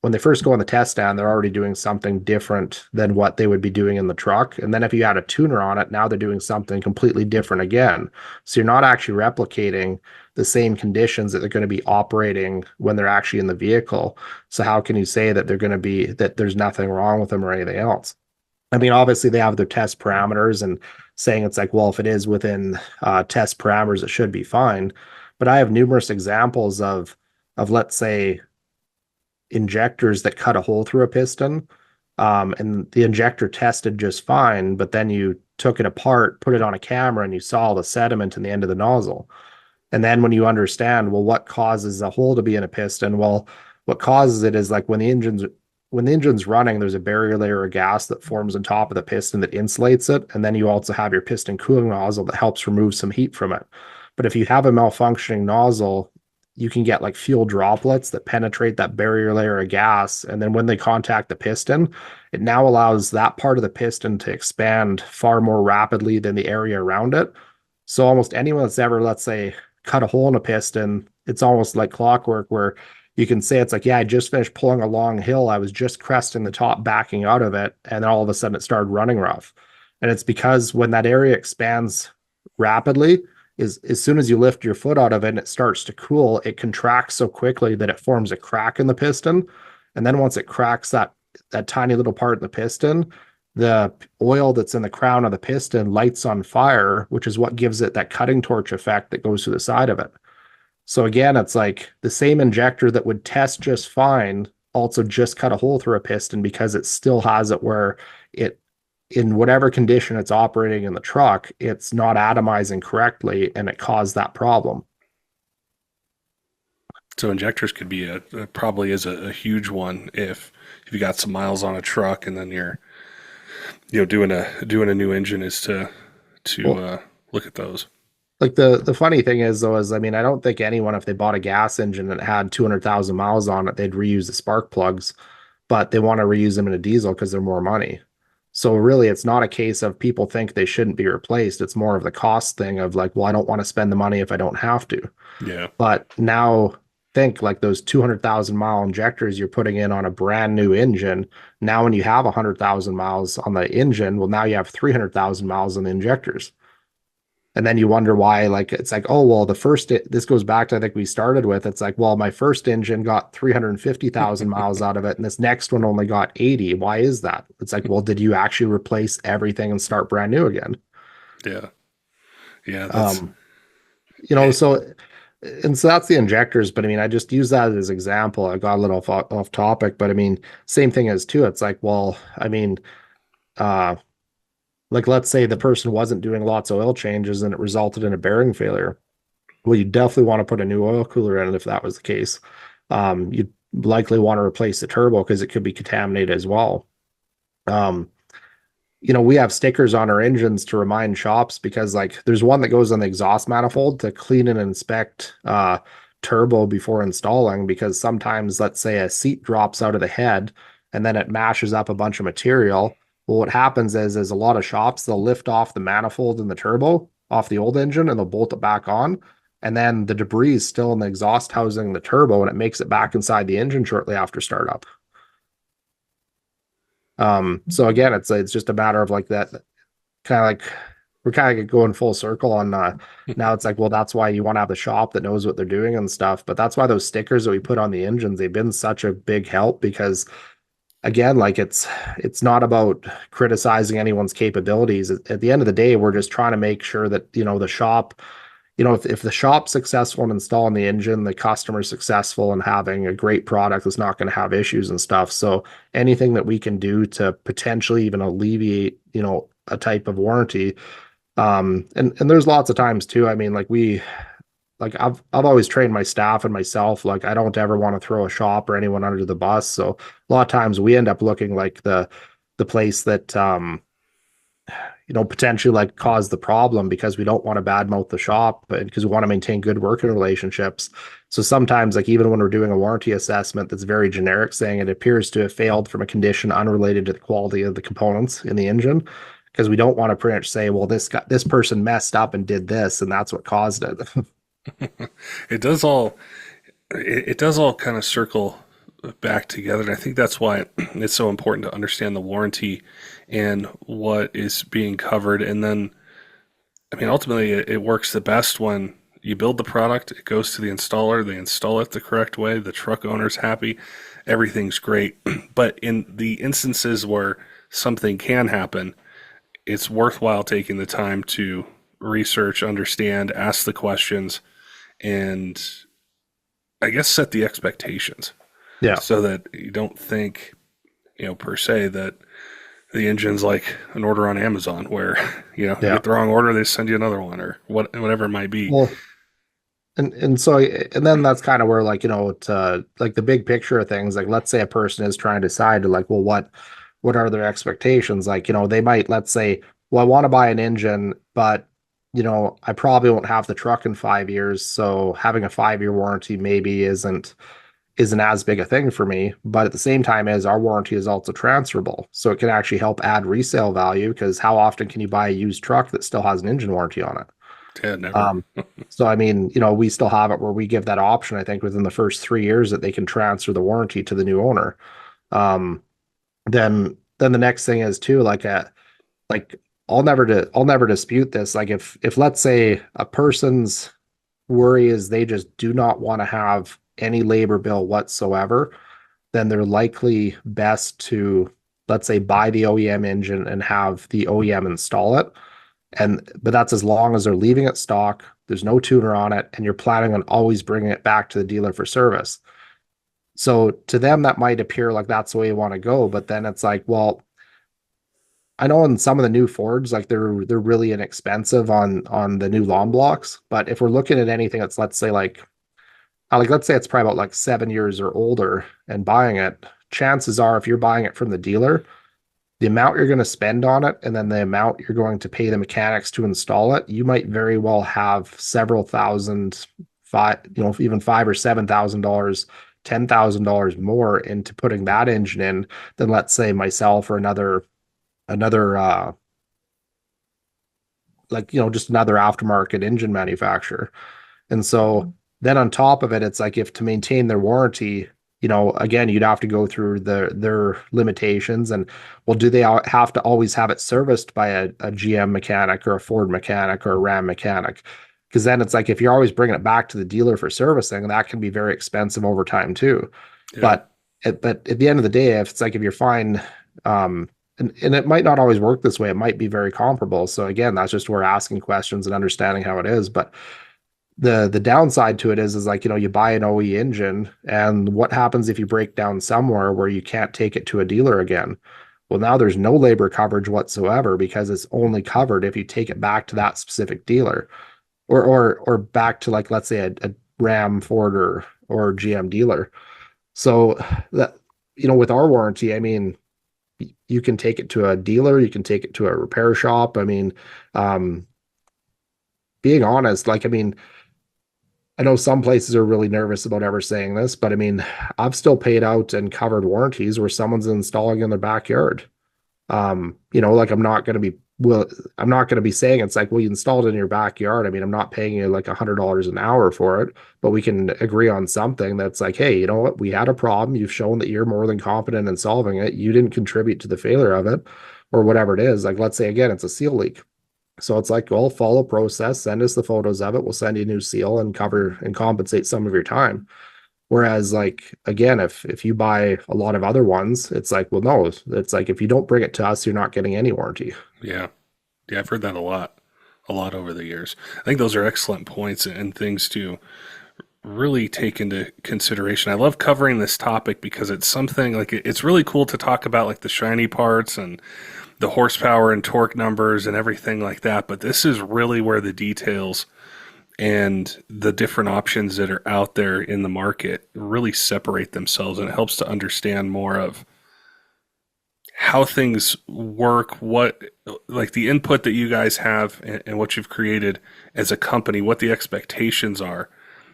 when they first go on the test stand, they're already doing something different than what they would be doing in the truck. And then if you add a tuner on it, now they're doing something completely different again. So you're not actually replicating the same conditions that they're going to be operating when they're actually in the vehicle. So how can you say that that there's nothing wrong with them or anything else? I mean, obviously they have their test parameters, and saying it's like, well, if it is within test parameters, it should be fine. But I have numerous examples of let's say injectors that cut a hole through a piston. And the injector tested just fine, but then you took it apart, put it on a camera, and you saw the sediment in the end of the nozzle. And then when you understand, well, what causes a hole to be in a piston? Well, what causes it is like when the engine's running, there's a barrier layer of gas that forms on top of the piston that insulates it. And then you also have your piston cooling nozzle that helps remove some heat from it. But if you have a malfunctioning nozzle, you can get like fuel droplets that penetrate that barrier layer of gas. And then when they contact the piston, it now allows that part of the piston to expand far more rapidly than the area around it. So almost anyone that's ever, let's say, cut a hole in a piston, it's almost like clockwork where you can say it's like, yeah, I just finished pulling a long hill. I was just cresting the top, backing out of it, and then all of a sudden it started running rough. And it's because when that area expands rapidly, is as soon as you lift your foot out of it and it starts to cool, it contracts so quickly that it forms a crack in the piston. And then once it cracks that tiny little part in the piston, the oil that's in the crown of the piston lights on fire, which is what gives it that cutting torch effect that goes through the side of it. So again, it's like the same injector that would test just fine also just cut a hole through a piston because it still has it where it, in whatever condition it's operating in the truck, it's not atomizing correctly and it caused that problem.
So injectors could be probably is a huge one if you got some miles on a truck and then you're doing a new engine is to
Well,
look at those.
like the funny thing is though, is I mean, I don't think anyone, if they bought a gas engine that had 200,000 miles on it, they'd reuse the spark plugs, but they want to reuse them in a diesel because they're more money. So really, it's not a case of people think they shouldn't be replaced. It's more of the cost thing of like, well, I don't want to spend the money if I don't have to.
Yeah.
But now think like those 200,000 mile injectors you're putting in on a brand new engine. Now, when you have 100,000 miles on the engine, well, now you have 300,000 miles on the injectors. And then you wonder why, like, it's like, oh, well, this goes back to, I think we started with, it's like, well, my first engine got 350,000 miles out of it, and this next one only got 80. Why is that? It's like, well, did you actually replace everything and start brand new again?
Yeah. Yeah. That's
Um, so, and so that's the injectors, but I mean, I just use that as example. I got a little off topic, but I mean, same thing as too. It's like, well, I mean, uh, like let's say the person wasn't doing lots of oil changes and it resulted in a bearing failure. Well, you definitely want to put a new oil cooler in it if that was the case. You'd likely want to replace the turbo because it could be contaminated as well. Um, we have stickers on our engines to remind shops because like there's one that goes on the exhaust manifold to clean and inspect turbo before installing because sometimes let's say a seat drops out of the head and then it mashes up a bunch of material. Well, what happens is a lot of shops they'll lift off the manifold in the turbo off the old engine and they'll bolt it back on. And then the debris is still in the exhaust housing in the turbo and it makes it back inside the engine shortly after startup. So again, it's just a matter of like that kind of like we're kind of going full circle on now it's like, well, that's why you want to have the shop that knows what they're doing and stuff. But that's why those stickers that we put on the engines, they've been such a big help because again, like it's not about criticizing anyone's capabilities. At the end of the day, we're just trying to make sure that, the shop, if the shop's successful in installing the engine, the customer's successful in having a great product that's not going to have issues and stuff. So anything that we can do to potentially even alleviate, a type of warranty. And there's lots of times too. I mean, like I've always trained my staff and myself, like I don't ever want to throw a shop or anyone under the bus. So a lot of times we end up looking like the place that potentially like cause the problem because we don't want to badmouth the shop and because we want to maintain good working relationships. So sometimes, like even when we're doing a warranty assessment that's very generic, saying it appears to have failed from a condition unrelated to the quality of the components in the engine, because we don't want to pretty much say, well, this person messed up and did this, and that's what caused it.
it does all it does all kind of circle back together. And I think that's why it's so important to understand the warranty and what is being covered. And then, I mean, ultimately, it works the best when you build the product, it goes to the installer, they install it the correct way, the truck owner's happy, everything's great. But in the instances where something can happen, it's worthwhile taking the time to research, understand, ask the questions, and I guess set the expectations.
Yeah.
so that you don't think, per se that the engine's like an order on Amazon where, you
Yeah.
get the wrong order, they send you another one or whatever it might be.
Well, and then that's kind of where, like, to like the big picture of things, like let's say a person is trying to decide to, like, well, what are their expectations? Like, they might, let's say, well, I want to buy an engine, but I probably won't have the truck in 5 years, so having a 5-year warranty maybe isn't as big a thing for me. But at the same time, as our warranty is also transferable, so it can actually help add resale value, because how often can you buy a used truck that still has an engine warranty on it?
Yeah, never.
Um, so I mean, we still have it where we give that option, I think, within the first 3 years that they can transfer the warranty to the new owner. Um, then the next thing is too, like I'll never dispute this. Like if let's say a person's worry is they just do not want to have any labor bill whatsoever, then they're likely best to, let's say, buy the OEM engine and have the OEM install it. But that's as long as they're leaving it stock, there's no tuner on it, and you're planning on always bringing it back to the dealer for service. So to them, that might appear like that's the way you want to go, but then it's like, well, I know in some of the new Fords, like they're really inexpensive on the new lawn blocks. But if we're looking at anything that's, let's say, like let's say it's probably about like 7 years or older and buying it, chances are if you're buying it from the dealer, the amount you're going to spend on it and then the amount you're going to pay the mechanics to install it, you might very well have several thousand, even $5,000 or $7,000, $10,000 more into putting that engine in than, let's say, myself or another just another aftermarket engine manufacturer. And so then on top of it, it's like, if to maintain their warranty, again, you'd have to go through their limitations. And, well, do they have to always have it serviced by a GM mechanic or a Ford mechanic or a Ram mechanic? Because then it's like, if you're always bringing it back to the dealer for servicing, that can be very expensive over time too.
Yeah.
But at the end of the day, if it's like, if you're fine, and it might not always work this way, it might be very comparable. So again, that's just where asking questions and understanding how it is. But the downside to it is like, you buy an OE engine, and what happens if you break down somewhere where you can't take it to a dealer again? Well, now there's no labor coverage whatsoever, because it's only covered if you take it back to that specific dealer, or back to, like, let's say a Ram, Ford, or GM dealer. So that, with our warranty, I mean, you can take it to a dealer, you can take it to a repair shop. I mean, um, being honest, like, I mean, I know some places are really nervous about ever saying this, but I mean, I've still paid out and covered warranties where someone's installing in their backyard. Like, I'm not going to be saying it's like, well, you installed it in your backyard. I mean, I'm not paying you like $100 an hour for it, but we can agree on something that's like, hey, you know what? We had a problem. You've shown that you're more than competent in solving it. You didn't contribute to the failure of it, or whatever it is. Like, let's say again, it's a seal leak. So it's like, well, follow process, send us the photos of it. We'll send you a new seal and cover and compensate some of your time. Whereas, like, again, if you buy a lot of other ones, it's like, well, no, it's like, if you don't bring it to us, you're not getting any warranty.
Yeah. Yeah, I've heard that a lot over the years. I think those are excellent points and things to really take into consideration. I love covering this topic because it's something like it's really cool to talk about, like the shiny parts and the horsepower and torque numbers and everything like that. But this is really where the details and the different options that are out there in the market really separate themselves, and it helps to understand more of how things work, what, like the input that you guys have and what you've created as a company, what the expectations are,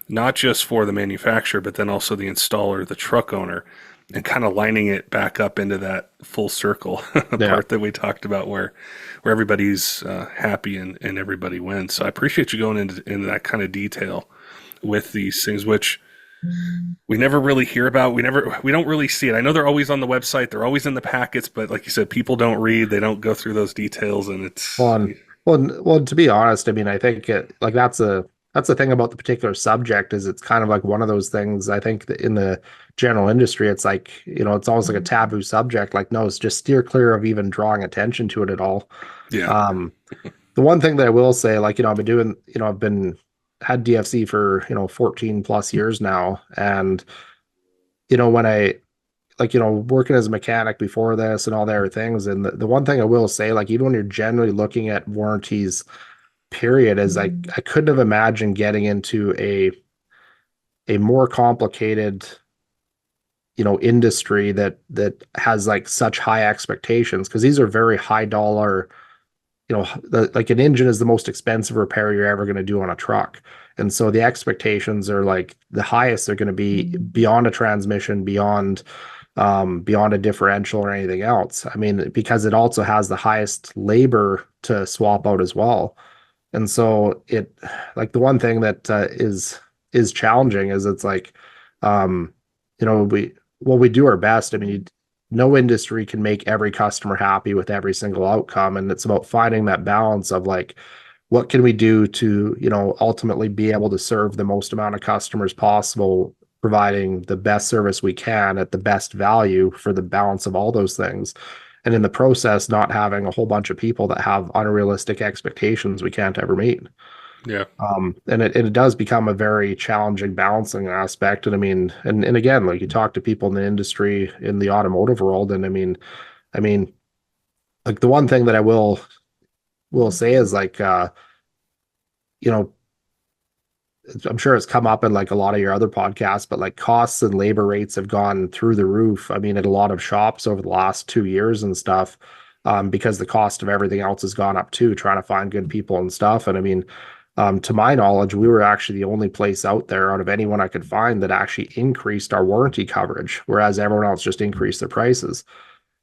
not just for the manufacturer, but then also the installer, the truck owner, and kind of lining it back up into that full circle
Yeah.
part that we talked about where everybody's happy and everybody wins. So I appreciate you going into that kind of detail with these things, which we never really hear about. We don't really see it. I know they're always on the website, they're always in the packets, but like you said, people don't read, they don't go through those details, and it's
Well, to be honest, I mean, I think like that's the thing about the particular subject, is it's kind of like one of those things. I think that in the general industry, it's like, it's almost like a taboo subject. Like, no, it's just steer clear of even drawing attention to it at all.
yeah,
Um, the one thing that I will say, like, I've been had DFC for, 14 plus years now. And when I like, working as a mechanic before this and all the other things, and the one thing I will say, like even when you're generally looking at warranties, period, is I couldn't have imagined getting into a more complicated, industry that has like such high expectations, because these are very high dollar, like an engine is the most expensive repair you're ever going to do on a truck. And so the expectations are like the highest they're going to be beyond a transmission, beyond a differential or anything else. I mean, because it also has the highest labor to swap out as well. And so it, like the one thing that is challenging is it's like, um, we do our best. I mean, no industry can make every customer happy with every single outcome, and it's about finding that balance of like, what can we do to, ultimately be able to serve the most amount of customers possible, providing the best service we can at the best value for the balance of all those things. And in the process, not having a whole bunch of people that have unrealistic expectations we can't ever meet.
Yeah.
And it does become a very challenging balancing aspect. And I mean, and again, like you talk to people in the industry in the automotive world, and I mean, like the one thing that I will say is like, you know, I'm sure it's come up in like a lot of your other podcasts, but like costs and labor rates have gone through the roof. I mean, at a lot of shops over the last 2 years and stuff, because the cost of everything else has gone up too, trying to find good people and stuff. And I mean, to my knowledge, we were actually the only place out there out of anyone I could find that actually increased our warranty coverage, whereas everyone else just increased their prices.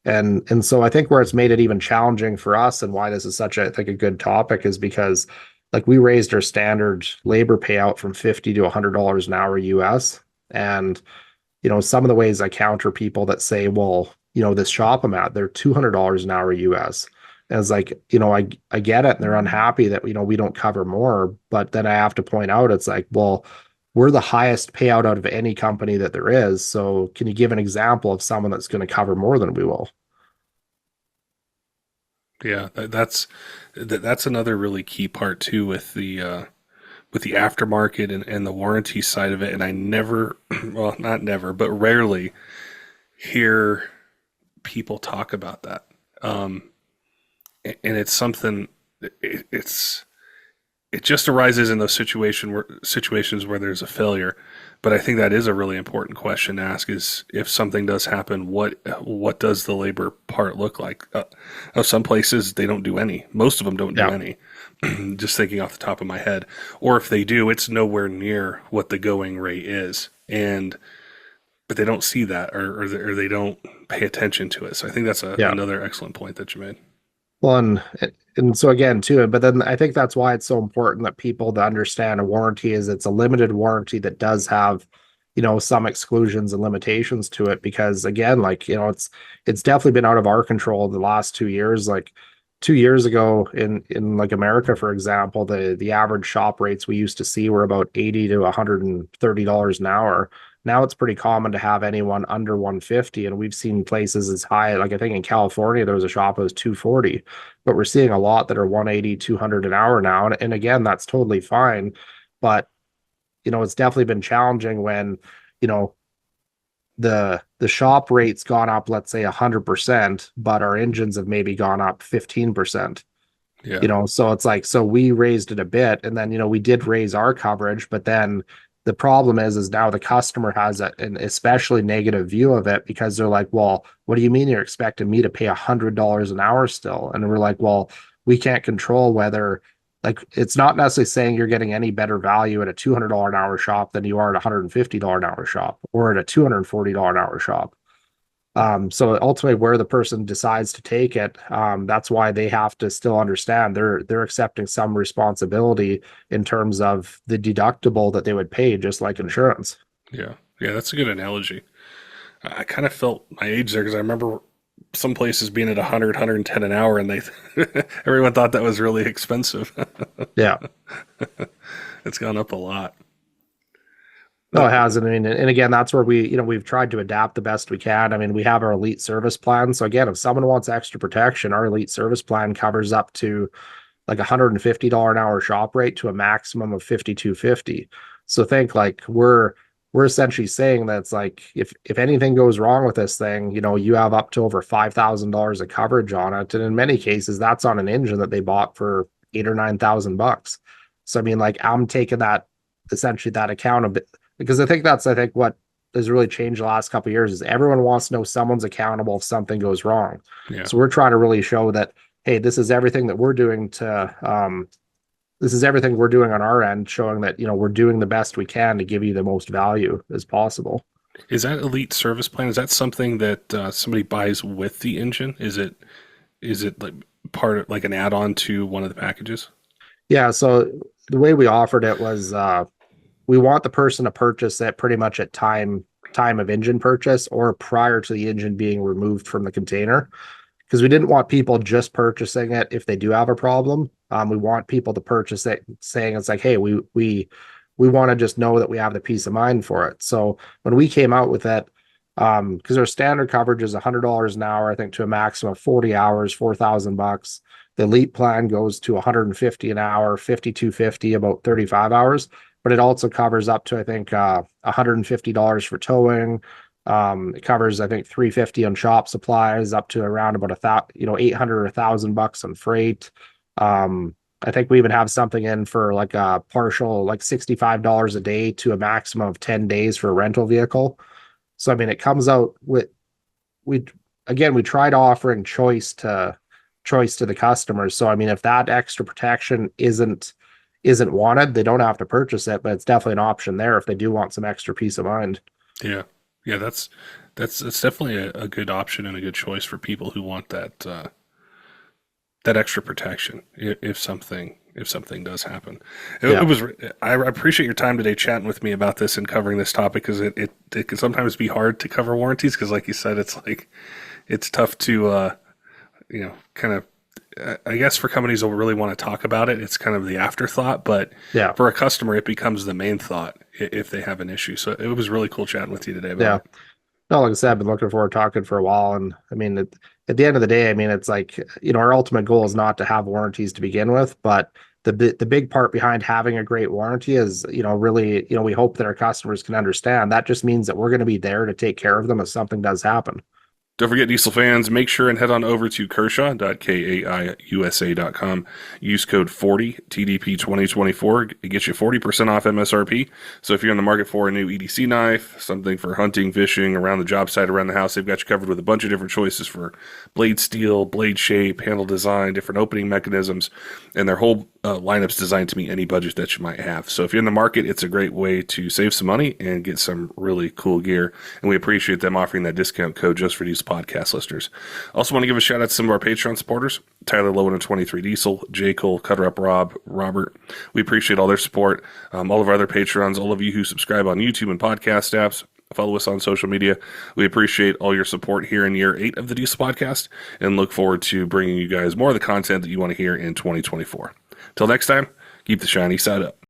And so I think where it's made it even challenging for us, and why this is such a like a good topic, is because like we raised our standard labor payout from 50 to $100 an hour US. And some of the ways I counter people that say, well, this shop I'm at, they're $200 an hour US. And it's like, I get it, and they're unhappy that we don't cover more. But then I have to point out, it's like, well, we're the highest payout out of any company that there is. So can you give an example of someone that's going to cover more than we will?
Yeah, that's another really key part too with the aftermarket and the warranty side of it. And I never, well, not never, but rarely hear people talk about that. Um, and it's something. It's it just arises in those situations where there's a failure. But I think that is a really important question to ask: is if something does happen, what does the labor part look like? Some places they don't do any. Most of them don't do
Yeah.
any. Just thinking off the top of my head, or if they do, it's nowhere near what the going rate is, and but they don't see that, or they don't pay attention to it. So I think that's
Yeah.
another excellent point that you made.
Well, and so again too, but then I think that's why it's so important that people to understand a warranty is it's a limited warranty that does have, some exclusions and limitations to it. Because again, like, it's definitely been out of our control the last 2 years. Like 2 years ago in like America, for example, the average shop rates we used to see were about 80 to $130 an hour. Now it's pretty common to have anyone under 150, and we've seen places as high, like I think in California there was a shop that was 240, but we're seeing a lot that are 180, 200 an hour now. And again, that's totally fine. But, it's definitely been challenging when, you know, the shop rate's gone up, let's say 100%, but our engines have maybe gone up 15%.
Yeah,
So it's like, so we raised it a bit, and then we did raise our coverage, but then the problem is now the customer has an especially negative view of it, because they're like, well, what do you mean you're expecting me to pay $100 an hour still? And we're like, well, we can't control whether, like, it's not necessarily saying you're getting any better value at a $200 an hour shop than you are at a $150 an hour shop, or at a $240 an hour shop. So ultimately, where the person decides to take it, that's why they have to still understand they're accepting some responsibility in terms of the deductible that they would pay, just like insurance.
yeah, yeah. That's a good analogy. I kind of felt my age there because I remember some places being at 100, 110 an hour, and they everyone thought that was really expensive.
Yeah.
It's gone up a lot.
No,
Uh,
it hasn't. I mean, and again, that's where we've tried to adapt the best we can. I mean, we have our elite service plan. So again, if someone wants extra protection, our elite service plan covers up to like $150 an hour shop rate to a maximum of 52.50. So think like we're we're essentially saying that it's like if anything goes wrong with this thing, you have up to over $5,000 of coverage on it, and in many cases, that's on an engine that they bought for 8 or 9 thousand bucks. So I mean, like I'm taking that essentially that account a bit because I think what has really changed the last couple of years is everyone wants to know someone's accountable if something goes wrong.
Yeah.
So we're trying to really show that, hey, this is everything that we're doing this is everything we're doing on our end, showing that, we're doing the best we can to give you the most value as possible.
Is that Elite Service Plan? Is that something that somebody buys with the engine? Is it like part of like an add-on to one of the packages?
Yeah. So the way we offered it was, we want the person to purchase it pretty much at time of engine purchase or prior to the engine being removed from the container, because we didn't want people just purchasing it if they do have a problem. We want people to purchase it saying it's like, hey, we want to just know that we have the peace of mind for it. So when we came out with it, because our standard coverage is $100 an hour, I think to a maximum of 40 hours, $4,000. The elite plan goes to 150 an hour, 5250, about 35 hours, but it also covers up to, I think, $150 for towing. It covers, I think, 350 on shop supplies, up to around about 800 or 1,000 bucks on freight. I think we even have something in for like a partial, like $65 a day to a maximum of 10 days for a rental vehicle. So, I mean, it comes out with, we, again, we tried offering choice to the customers. So, I mean, if that extra protection isn't wanted, they don't have to purchase it, but it's definitely an option there if they do want some extra peace of mind.
Yeah. Yeah, that's definitely a good option and a good choice for people who want that extra protection if something does happen.
Yeah.
I appreciate your time today chatting with me about this and covering this topic, because it can sometimes be hard to cover warranties because, like you said, it's tough to kind of, I guess for companies that really want to talk about it, it's kind of the afterthought, but
Yeah.
for a customer, it becomes the main thought if they have an issue. So it was really cool chatting with you today about
Yeah.
it.
No, like I said, I've been looking forward to talking for a while. And I mean, at the end of the day, I mean, it's like, our ultimate goal is not to have warranties to begin with, but the big part behind having a great warranty is, really, we hope that our customers can understand that just means that we're going to be there to take care of them if something does happen.
Don't forget, Diesel fans, make sure and head on over to Kershaw.kaiusa.com. Use code 40 TDP 2024. It gets you 40% off MSRP. So if you're in the market for a new EDC knife, something for hunting, fishing, around the job site, around the house, they've got you covered with a bunch of different choices for blade steel, blade shape, handle design, different opening mechanisms, and their whole lineup's designed to meet any budget that you might have. So if you're in the market, it's a great way to save some money and get some really cool gear. And we appreciate them offering that discount code just for these podcast listeners. Also want to give a shout out to some of our Patreon supporters: Tyler, Loewen and 23 Diesel, J Cole, CUTTERUP, Robert. We appreciate all their support. All of our other Patrons, all of you who subscribe on YouTube and podcast apps, follow us on social media. We appreciate all your support here in year 8 of the Diesel Podcast and look forward to bringing you guys more of the content that you want to hear in 2024. Till next time, keep the shiny side up.